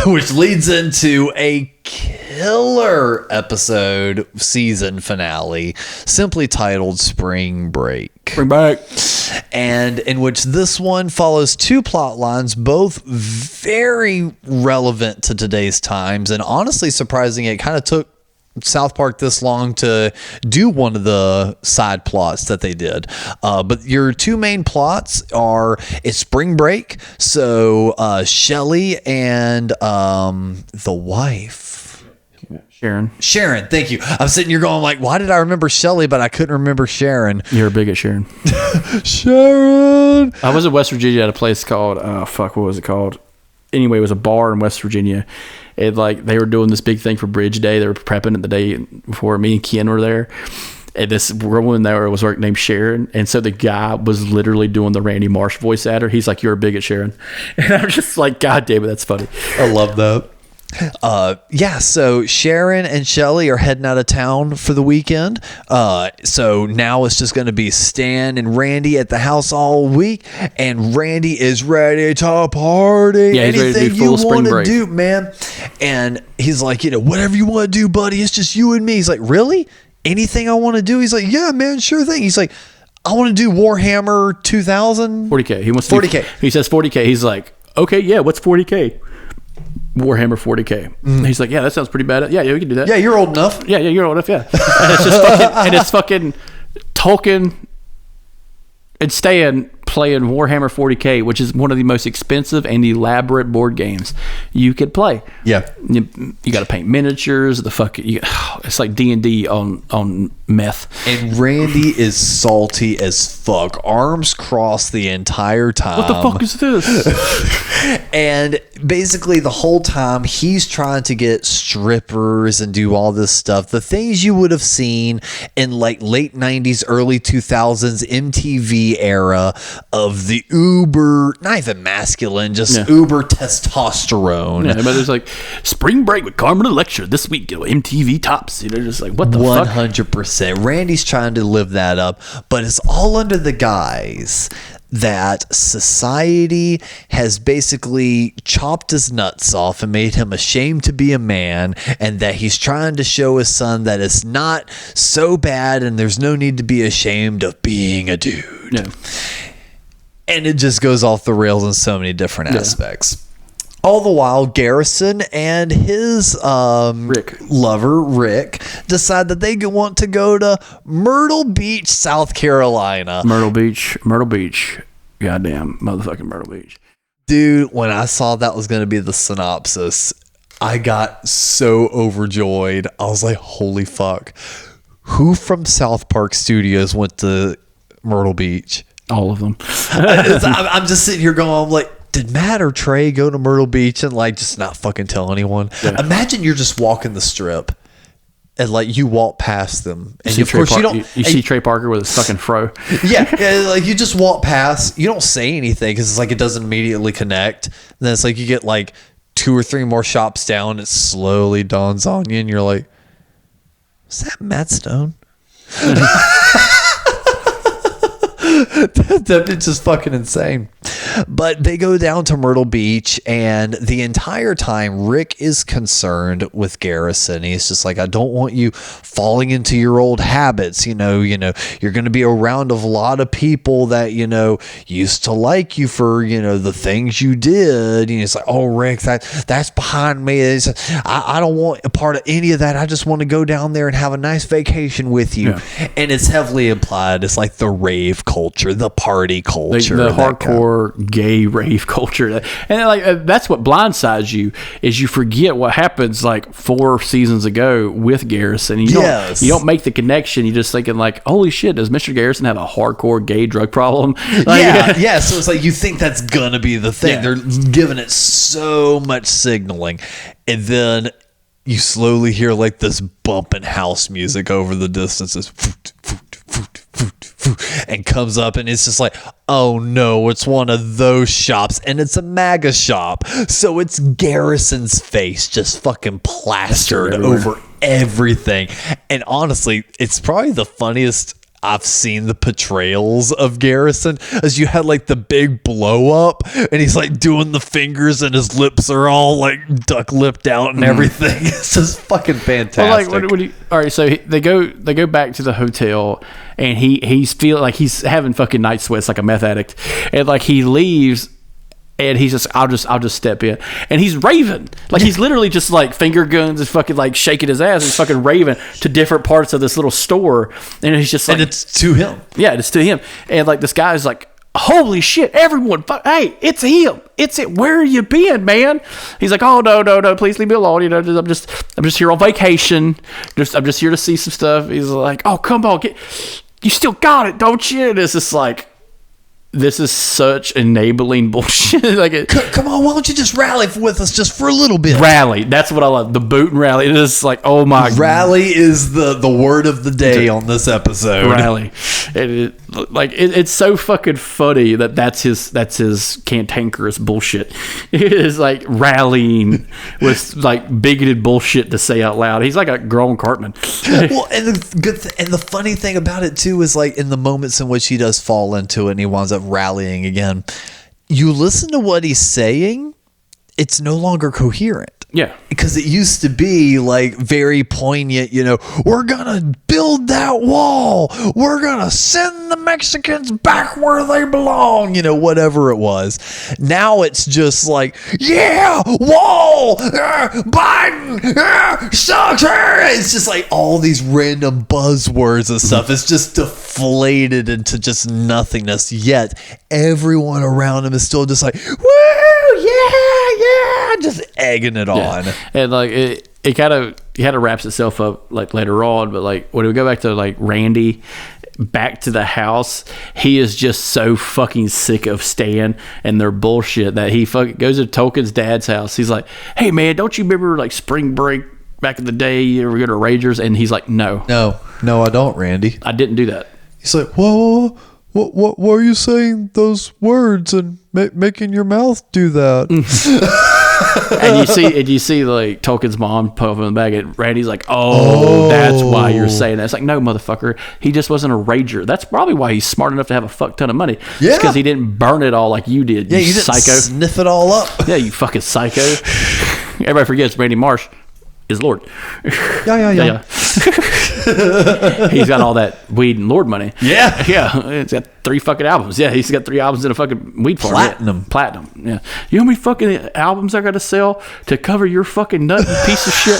Which leads into a killer episode season finale, simply titled Spring Break. Bring back. And in which this one follows two plot lines, both very relevant to today's times, and honestly surprising. It kind of took South Park this long to do one of the side plots that they did. But your two main plots it's spring break. So Shelly and the wife. Sharon, thank you. I'm sitting here going like, why did I remember Shelly, but I couldn't remember Sharon? You're a bigot, Sharon. Sharon. I was in West Virginia at a place called, what was it called? Anyway, it was a bar in West Virginia. They were doing this big thing for Bridge Day. They were prepping it the day before. Me and Ken were there. And this woman there was named Sharon, and so the guy was literally doing the Randy Marsh voice at her. He's like, "You're a bigot, Sharon," and I'm just like, "God damn it, that's funny." I love that. Yeah, so Sharon and Shelly are heading out of town for the weekend. So now it's just going to be Stan and Randy at the house all week, and Randy is ready to party. Yeah, he's ready to do anything full you spring want to break. do, man. And he's like, whatever you want to do, buddy. It's just you and me. He's like, really? Anything I want to do? He's like, yeah, man, sure thing. He's like, I want to do Warhammer 2000. 40K. He wants 40K. He says 40K. He's like, okay, yeah, what's 40K? Warhammer 40K. He's like, yeah, that sounds pretty bad. Yeah, we can do that. Yeah, you're old enough. Yeah, you're old enough. Yeah, and it's fucking Tolkien and Stan playing Warhammer 40K, which is one of the most expensive and elaborate board games you could play. Yeah, you got to paint miniatures. It's like D&D on meth. and Randy is salty as fuck, arms crossed the entire time. What the fuck is this? And basically the whole time he's trying to get strippers and do all this stuff, the things you would have seen in like late 90s, early 2000s MTV era of the uber, not even masculine, just uber testosterone. Yeah, but there's like spring break with Carmen Electra this week, MTV tops. Just like, what the 100%. Randy's trying to live that up, but it's all under the guise that society has basically chopped his nuts off and made him ashamed to be a man, and that he's trying to show his son that it's not so bad and there's no need to be ashamed of being a dude. Yeah. And it just goes off the rails in so many different aspects. All the while, Garrison and his lover, Rick, decide that they want to go to Myrtle Beach, South Carolina. Myrtle Beach. Goddamn motherfucking Myrtle Beach. Dude, when I saw that was going to be the synopsis, I got so overjoyed. I was like, holy fuck. Who from South Park Studios went to Myrtle Beach? All of them. I'm just sitting here going, I'm like, did Matt or Trey go to Myrtle Beach and like just not fucking tell anyone? Yeah. Imagine you're just walking the strip and like you walk past them, and of course you don't. You see Trey Parker with his fucking fro. Yeah, like you just walk past. You don't say anything because it's like it doesn't immediately connect. And then it's like you get like 2 or 3 more shops down. It slowly dawns on you, and you're like, "Is that Matt Stone?" It's just fucking insane. But they go down to Myrtle Beach, and the entire time Rick is concerned with Garrison. He's just like, I don't want you falling into your old habits. You're going to be around a lot of people that used to like you for the things you did. And it's like, oh, Rick, that's behind me. I don't want a part of any of that. I just want to go down there and have a nice vacation with you. Yeah. And it's heavily implied. It's like the rave culture, the party culture, the hardcore gay rave culture, and like that's what blindsides you, is you forget what happens like 4 seasons ago with Garrison. You don't make the connection. You're just thinking like, holy shit, does Mr. Garrison have a hardcore gay drug problem? Yeah. So it's like you think that's gonna be the thing. They're giving it so much signaling, and then you slowly hear like this bumping house music over the distances. And comes up, and it's just like, oh no, it's one of those shops, and it's a MAGA shop, so it's Garrison's face just fucking plastered over everything. And honestly, it's probably the funniest I've seen the portrayals of Garrison, as you had like the big blow up, and he's like doing the fingers, and his lips are all like duck lipped out and everything. It's just fucking fantastic. Well, like, all right, so they go back to the hotel, and he's feeling like he's having fucking night sweats like a meth addict, and like he leaves. And he's just, I'll just step in, and he's raving, like he's literally just like finger guns and fucking like shaking his ass. He's fucking raving to different parts of this little store, and he's just like, and it's to him. Yeah, it's to him. And like this guy's like, holy shit, everyone, hey, it's him. It's it. Where you been, man? He's like, oh no, please leave me alone. I'm just here on vacation. I'm just here to see some stuff. He's like, oh come on, you still got it, don't you? And it's just like, this is such enabling bullshit. Like, Come on, why don't you just rally with us just for a little bit? rally. That's what I love. The boot and rally. It is like, oh my god. Rally is the word of the day on this episode. Rally. It's so fucking funny that's his cantankerous bullshit. It is like rallying with like bigoted bullshit to say out loud. He's like a grown Cartman. Well, and the funny thing about it too is like in the moments in which he does fall into it and he winds up rallying again, you listen to what he's saying, it's no longer coherent. Yeah. Because it used to be like very poignant, we're going to build that wall. We're going to send the Mexicans back where they belong, whatever it was. Now it's just like, yeah, wall, Biden, sucks. It's just like all these random buzzwords and stuff. It's just deflated into just nothingness. Yet everyone around him is still just like, woo, yeah, just egging it on. And like it kind of wraps itself up like later on, but like when we go back to like Randy back to the house, he is just so fucking sick of Stan and their bullshit that he fucking goes to Tolkien's dad's house. He's like, hey man, don't you remember like spring break back in the day you were going to Rangers? And he's like, no I don't, Randy. I didn't do that. He's like, whoa, what are you saying those words and making your mouth do that? And you see like Tolkien's mom pop in the bag, and Randy's like, oh, that's why you're saying that. It's like, no, motherfucker, he just wasn't a rager. That's probably why he's smart enough to have a fuck ton of money. Yeah, because he didn't burn it all like you did. Yeah, you didn't psycho. Sniff it all up. Yeah, you fucking psycho. Everybody forgets Randy Marsh is Lord. Yeah. He's got all that weed and Lord money. Yeah. He's got 3 fucking albums. Yeah, he's got 3 albums in a fucking weed farm. Platinum. Yeah. You know how many fucking albums I got to sell to cover your fucking nut, you piece of shit?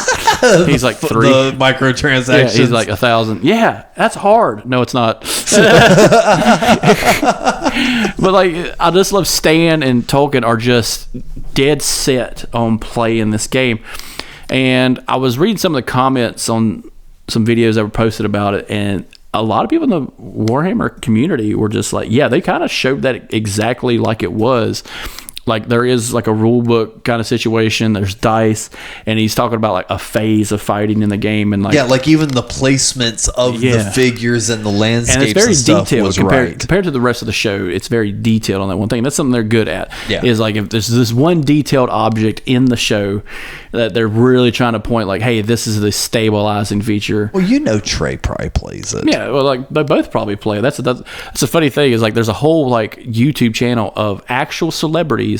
He's like 3. The microtransactions. Yeah, he's like 1,000. Yeah, that's hard. No, it's not. But like, I just love Stan and Tolkien are just dead set on playing this game. And I was reading some of the comments on some videos that were posted about it, and a lot of people in the Warhammer community were just like, yeah, they kind of showed that exactly like it was. Like there is like a rule book kind of situation. There's dice, and he's talking about like a phase of fighting in the game, and like like even the placements of the figures and the landscapes and it's very stuff detailed was compared to the rest of the show. It's very detailed on that one thing. That's something they're good at. Yeah. Is like if there's this one detailed object in the show that they're really trying to point like, hey, this is the stabilizing feature. Well, Trey probably plays it. Yeah, well, like they both probably play. That's a funny thing is like there's a whole like YouTube channel of actual celebrities,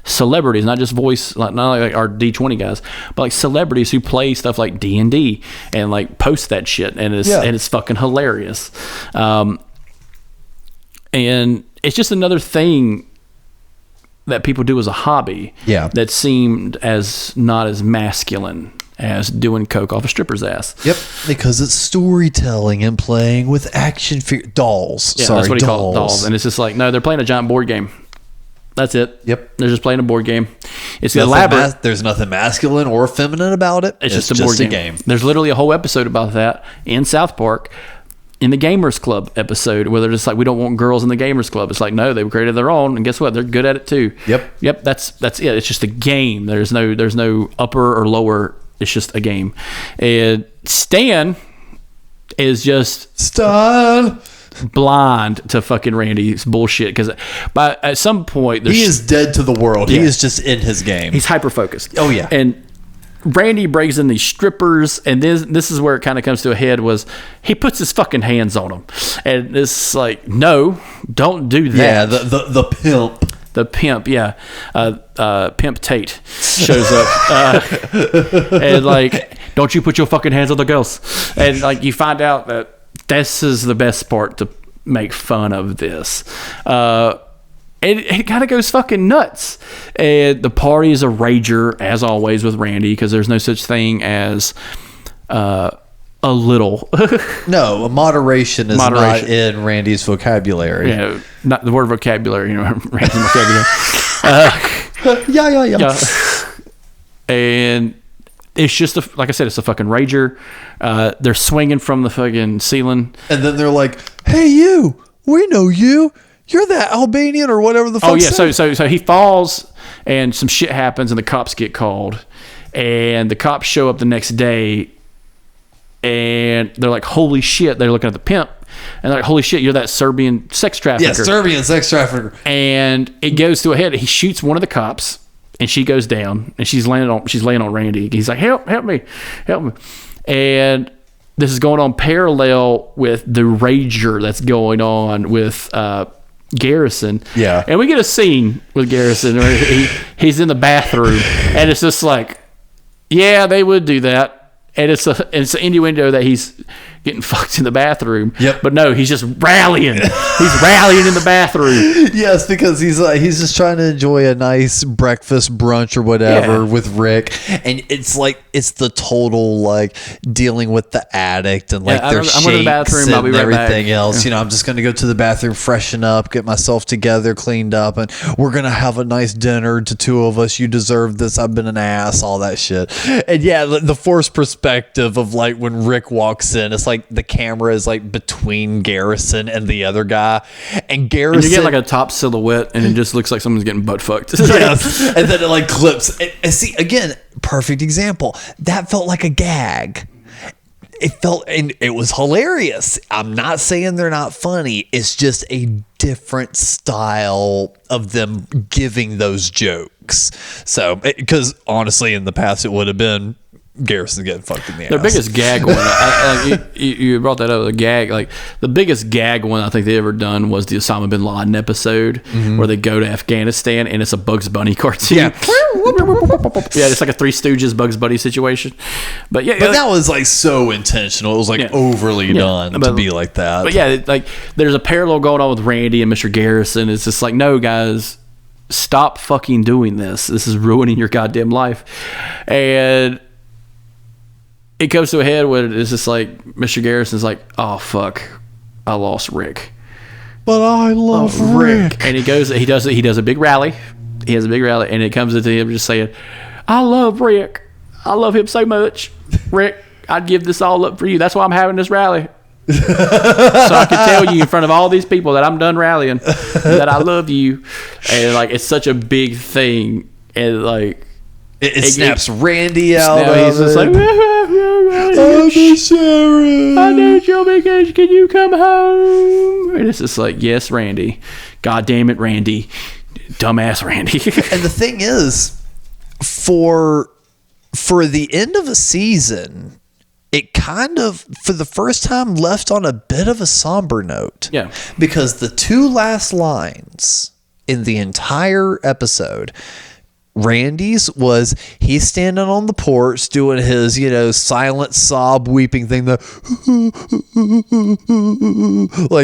not just voice, not like our D20 guys, but like celebrities who play stuff like D&D and like post that shit, and it's fucking hilarious. And it's just another thing that people do as a hobby. Yeah. That seemed as not as masculine as doing coke off a stripper's ass. Yep, because it's storytelling and playing with action dolls. Yeah, Sorry, that's what he dolls. called dolls. And it's just like, no, they're playing a giant board game. That's it. Yep. They're just playing a board game. It's elaborate. There's nothing masculine or feminine about it. It's just a board game. There's literally a whole episode about that in South Park in the Gamers Club episode where they're just like, we don't want girls in the Gamers Club. It's like, no, they created their own, and guess what? They're good at it too. Yep. That's it. It's just a game. There's no upper or lower. It's just a game. And Stan is just blind to fucking Randy's bullshit, because at some point he is dead to the world. Yeah. He is just in his game. He's hyper focused. Oh yeah. And Randy brings in these strippers, and this is where it kind of comes to a head. Was he puts his fucking hands on them, and it's like, no, don't do that. Yeah, the pimp. The pimp, yeah. Pimp Tate shows up. And like, don't you put your fucking hands on the girls. And like, you find out that this is the best part to make fun of this. It kind of goes fucking nuts. And the party is a rager, as always, with Randy, because there's no such thing as a little. No, moderation is not in Randy's vocabulary. Yeah, not the word vocabulary, Randy's vocabulary. Yeah. And it's just, like I said, it's a fucking rager. They're swinging from the fucking ceiling. And then they're like, hey, you, we know you. you're that Albanian or whatever the fuck. Oh yeah, so he falls and some shit happens and the cops get called, and the cops show up the next day, and they're like, holy shit! They're looking at the pimp, and they're like, holy shit, you're that Serbian sex trafficker. Yeah, Serbian sex trafficker. And it goes to a head. He shoots one of the cops, and she goes down, and she's laying on Randy. He's like, help me. And this is going on parallel with the rager that's going on with Garrison. Yeah. And we get a scene with Garrison where he's in the bathroom, and it's just like, yeah, they would do that. And it's an innuendo that he's getting fucked in the bathroom. Yep. But no, he's just rallying. He's rallying in the bathroom. Yes, because he's just trying to enjoy a nice breakfast, brunch, or whatever with Rick, and it's like it's the total like dealing with the addict and like their shakes going to the bathroom. I'll be and right everything back. else. You know, I'm just going to go to the bathroom, freshen up, get myself together, cleaned up, and we're gonna have a nice dinner to two of us. You deserve this. I've been an ass, all that shit. And yeah, the forced perspective of like when Rick walks in, it's like the camera is like between Garrison and the other guy, and Garrison. And you get like a top silhouette, and it just looks like someone's getting butt fucked. Yes. And then it like clips. And see, again, perfect example. That felt like a gag. It felt, and it was hilarious. I'm not saying they're not funny. It's just a different style of them giving those jokes. So, because honestly, in the past, it would have been Garrison getting fucked in the ass. Their biggest gag one, you brought that up, the gag, like the biggest gag one I think they ever done was the Osama bin Laden episode where they go to Afghanistan and it's a Bugs Bunny cartoon. Yeah. Yeah, it's like a Three Stooges Bugs Bunny situation. But yeah, But that was like so intentional. It was like overly done to be like that. But yeah, like there's a parallel going on with Randy and Mr. Garrison. It's just like, no, guys, stop fucking doing this. This is ruining your goddamn life. And it comes to a head when it's just like Mr. Garrison's like, oh fuck, I lost Rick. But I love Rick. And he does a big rally. He has a big rally, and it comes into him just saying, I love Rick. I love him so much. Rick, I'd give this all up for you. That's why I'm having this rally. So I can tell you in front of all these people that I'm done rallying, that I love you. And like, it's such a big thing. And like, it snaps Randy out. He's just like, I'm Sharon. I need your vacation. Can you come home? And it's just like, yes, Randy. God damn it, Randy. Dumbass Randy. And the thing is, for the end of a season, it kind of, for the first time, left on a bit of a somber note. Yeah. Because the two last lines in the entire episode, Randy's was he's standing on the porch doing his, silent sob weeping thing, like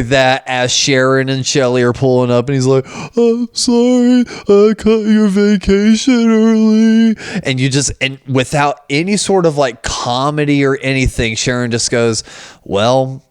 that, as Sharon and Shelly are pulling up, and he's like, I'm sorry, I cut your vacation early. And without any sort of like comedy or anything, Sharon just goes, well,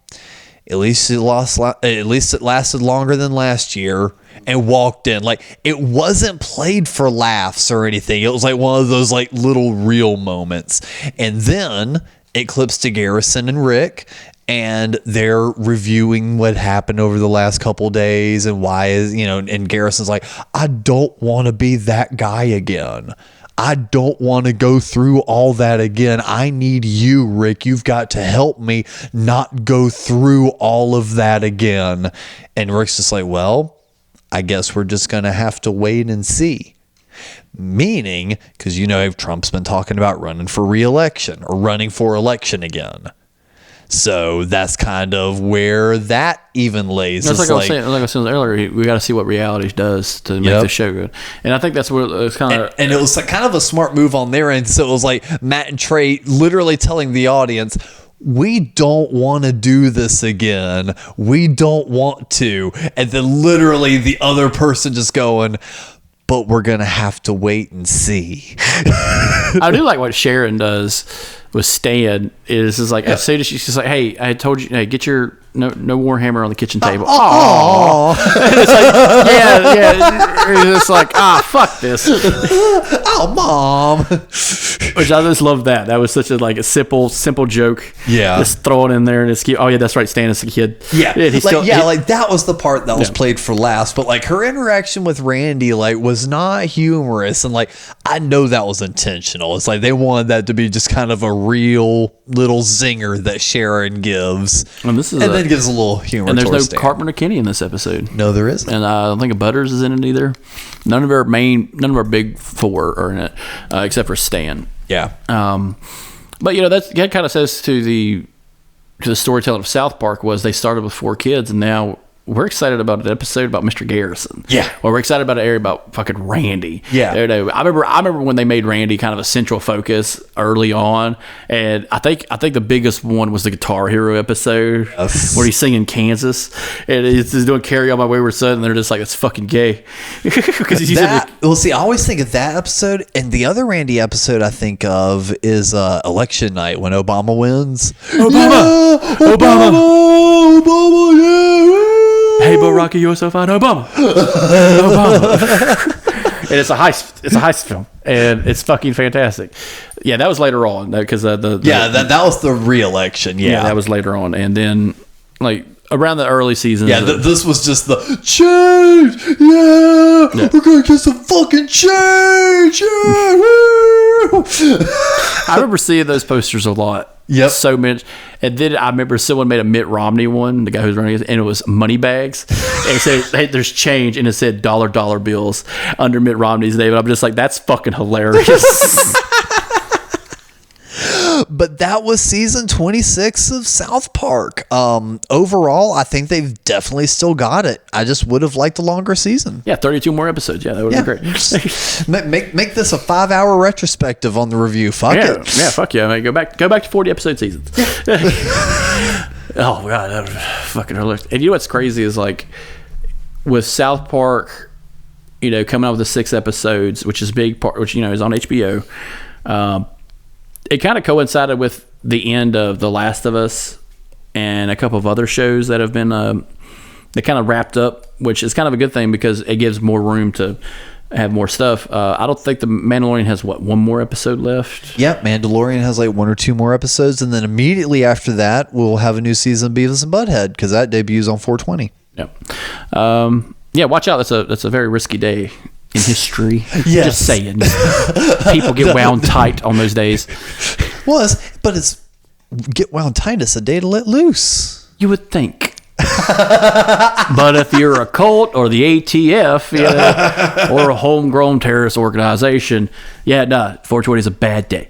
at least it lasted longer than last year, and walked in. Like, it wasn't played for laughs or anything. It was like one of those like little real moments. And then it clips to Garrison and Rick, and they're reviewing what happened over the last couple days and and Garrison's like, I don't want to be that guy again. I don't want to go through all that again. I need you, Rick. You've got to help me not go through all of that again. And Rick's just like, well, I guess we're just going to have to wait and see. Meaning, because Trump's been talking about running for re-election or running for election again. So that's kind of where that even lays. That's like I was saying earlier, we got to see what reality does to make the show good. And I think that's where it's kind of... And it was kind of a smart move on their end. So it was like Matt and Trey literally telling the audience, we don't want to do this again. We don't want to. And then literally the other person just going, but we're going to have to wait and see. I do like what Sharon does with Stan. Is like, as soon as she's like, hey, I told you, hey, get your no Warhammer on the kitchen table. Oh, it's like, yeah. It's just like, fuck this. I Oh, Mom. Which I just love that. That was such a simple joke. Yeah. Just throw it in there and it's cute. Oh yeah, that's right. Stan is a kid. Yeah. And he's like that was the part that was Yeah. played for last. But like her interaction with Randy, like, was not humorous. And like, I know that was intentional. It's like they wanted that to be just kind of a real little zinger that Sharon gives. And this is then gives a little humor. And there's no towards Stan. Carpenter Kenny in this episode. No, there isn't. And I don't think Butters is in it either. None of our big four are in it, except for Stan. Yeah. But that kind of says to the storytelling of South Park was they started with 4 kids, and now we're excited about an episode about Mr. Garrison. Yeah. Or we're excited about an area about fucking Randy. Yeah. I remember when they made Randy kind of a central focus early on, and I think the biggest one was the Guitar Hero episode where he's singing Kansas, and he's doing "Carry On My Wayward Son," and they're just like, it's fucking gay because he's using Well, see, I always think of that episode, and the other Randy episode I think of is election night when Obama wins. Obama. Obama, yeah. Hey, Barack, you're so fine, Obama. And it's a heist film, and it's fucking fantastic. Yeah, that was later on because that was the re-election. Yeah, that was later on, and then like around the early seasons. Yeah, this was just the change. Yeah, we're gonna get some fucking change. Yeah, woo. I remember seeing those posters a lot. Yep. So much. And then I remember someone made a Mitt Romney one, the guy who's running it, and it was money bags. And it said, hey, there's change, and it said dollar bills under Mitt Romney's name. And I'm just like, that's fucking hilarious. But that was season 26 of South Park. Overall, I think they've definitely still got it. I just would have liked a longer season. Yeah, 32 more episodes. Yeah, that would have been great. Make this a 5-hour retrospective on the review. Fuck it. Yeah, fuck yeah. Man. Go back to 40 episode seasons. Oh god, that was fucking hilarious. And you know what's crazy is like with South Park, coming out with the 6 episodes, which is big part, which is on HBO. It kind of coincided with the end of The Last of Us and a couple of other shows that have been they kind of wrapped up, which is kind of a good thing because it gives more room to have more stuff. I don't think The Mandalorian has one more episode left. Yep, Mandalorian has like 1 or 2 more episodes, and then immediately after that, we'll have a new season of Beavis and Butthead because that debuts on 4/20. Yep. Yeah, watch out. That's a very risky day in history. Yes. Just saying. People get wound tight on those days. Well, it's get wound tight. It's a day to let loose. You would think. But if you're a cult or the ATF, or a homegrown terrorist organization, 420 is a bad day.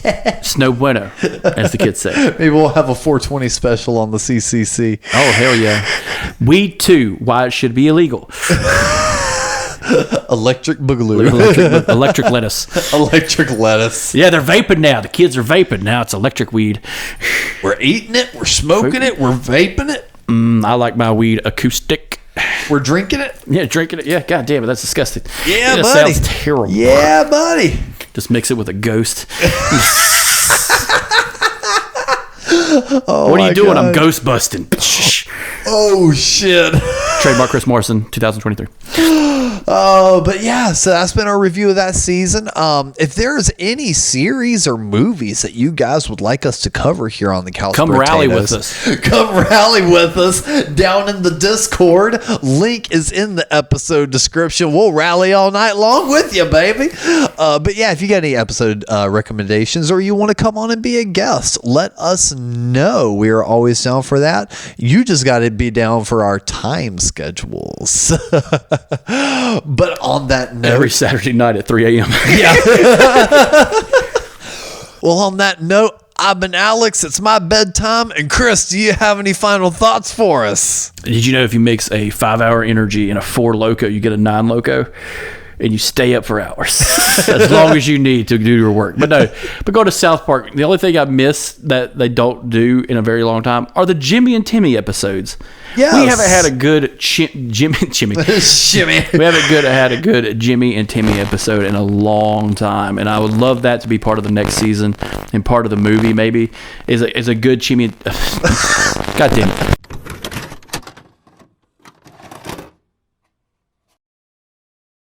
It's no bueno, as the kids say. Maybe we'll have a 420 special on the CCC. Oh, hell yeah. Weed too, why it should be illegal. Electric boogaloo. Electric lettuce. Electric lettuce. Yeah, they're vaping now. The kids are vaping now. It's electric weed. We're eating it. We're smoking it. We're vaping it. I like my weed acoustic. We're drinking it. Yeah, drinking it. Yeah, god damn it, that's disgusting. Yeah, it buddy. Sounds terrible. Yeah, buddy. Just mix it with a ghost. Oh, what are you doing? God. I'm ghost busting. Oh shit. Trademark Chris Morrison, 2023. But yeah, so that's been our review of that season. If there's any series or movies that you guys would like us to cover here on the Couch Come Potatoes, rally with us. Come rally with us down in the Discord. Link is in the episode description. We'll rally all night long with you, baby. But yeah, if you got any episode recommendations or you want to come on and be a guest, let us know. We are always down for that. You just got to be down for our time schedules. But on that note, Every Saturday night at 3 a.m. yeah. Well, on that note, I've been Alex. It's my bedtime. And Chris, do you have any final thoughts for us? Did you know if you mix a 5-hour energy and a 4 loco, you get a 9 loco? And you stay up for hours as long as you need to do your work. But go to South Park. The only thing I miss that they don't do in a very long time are the Jimmy and Timmy episodes. Yes. We haven't had a good Jimmy. Shimmy. We haven't had a good Jimmy and Timmy episode in a long time, and I would love that to be part of the next season and part of the movie. Maybe is a good Jimmy. God damn it.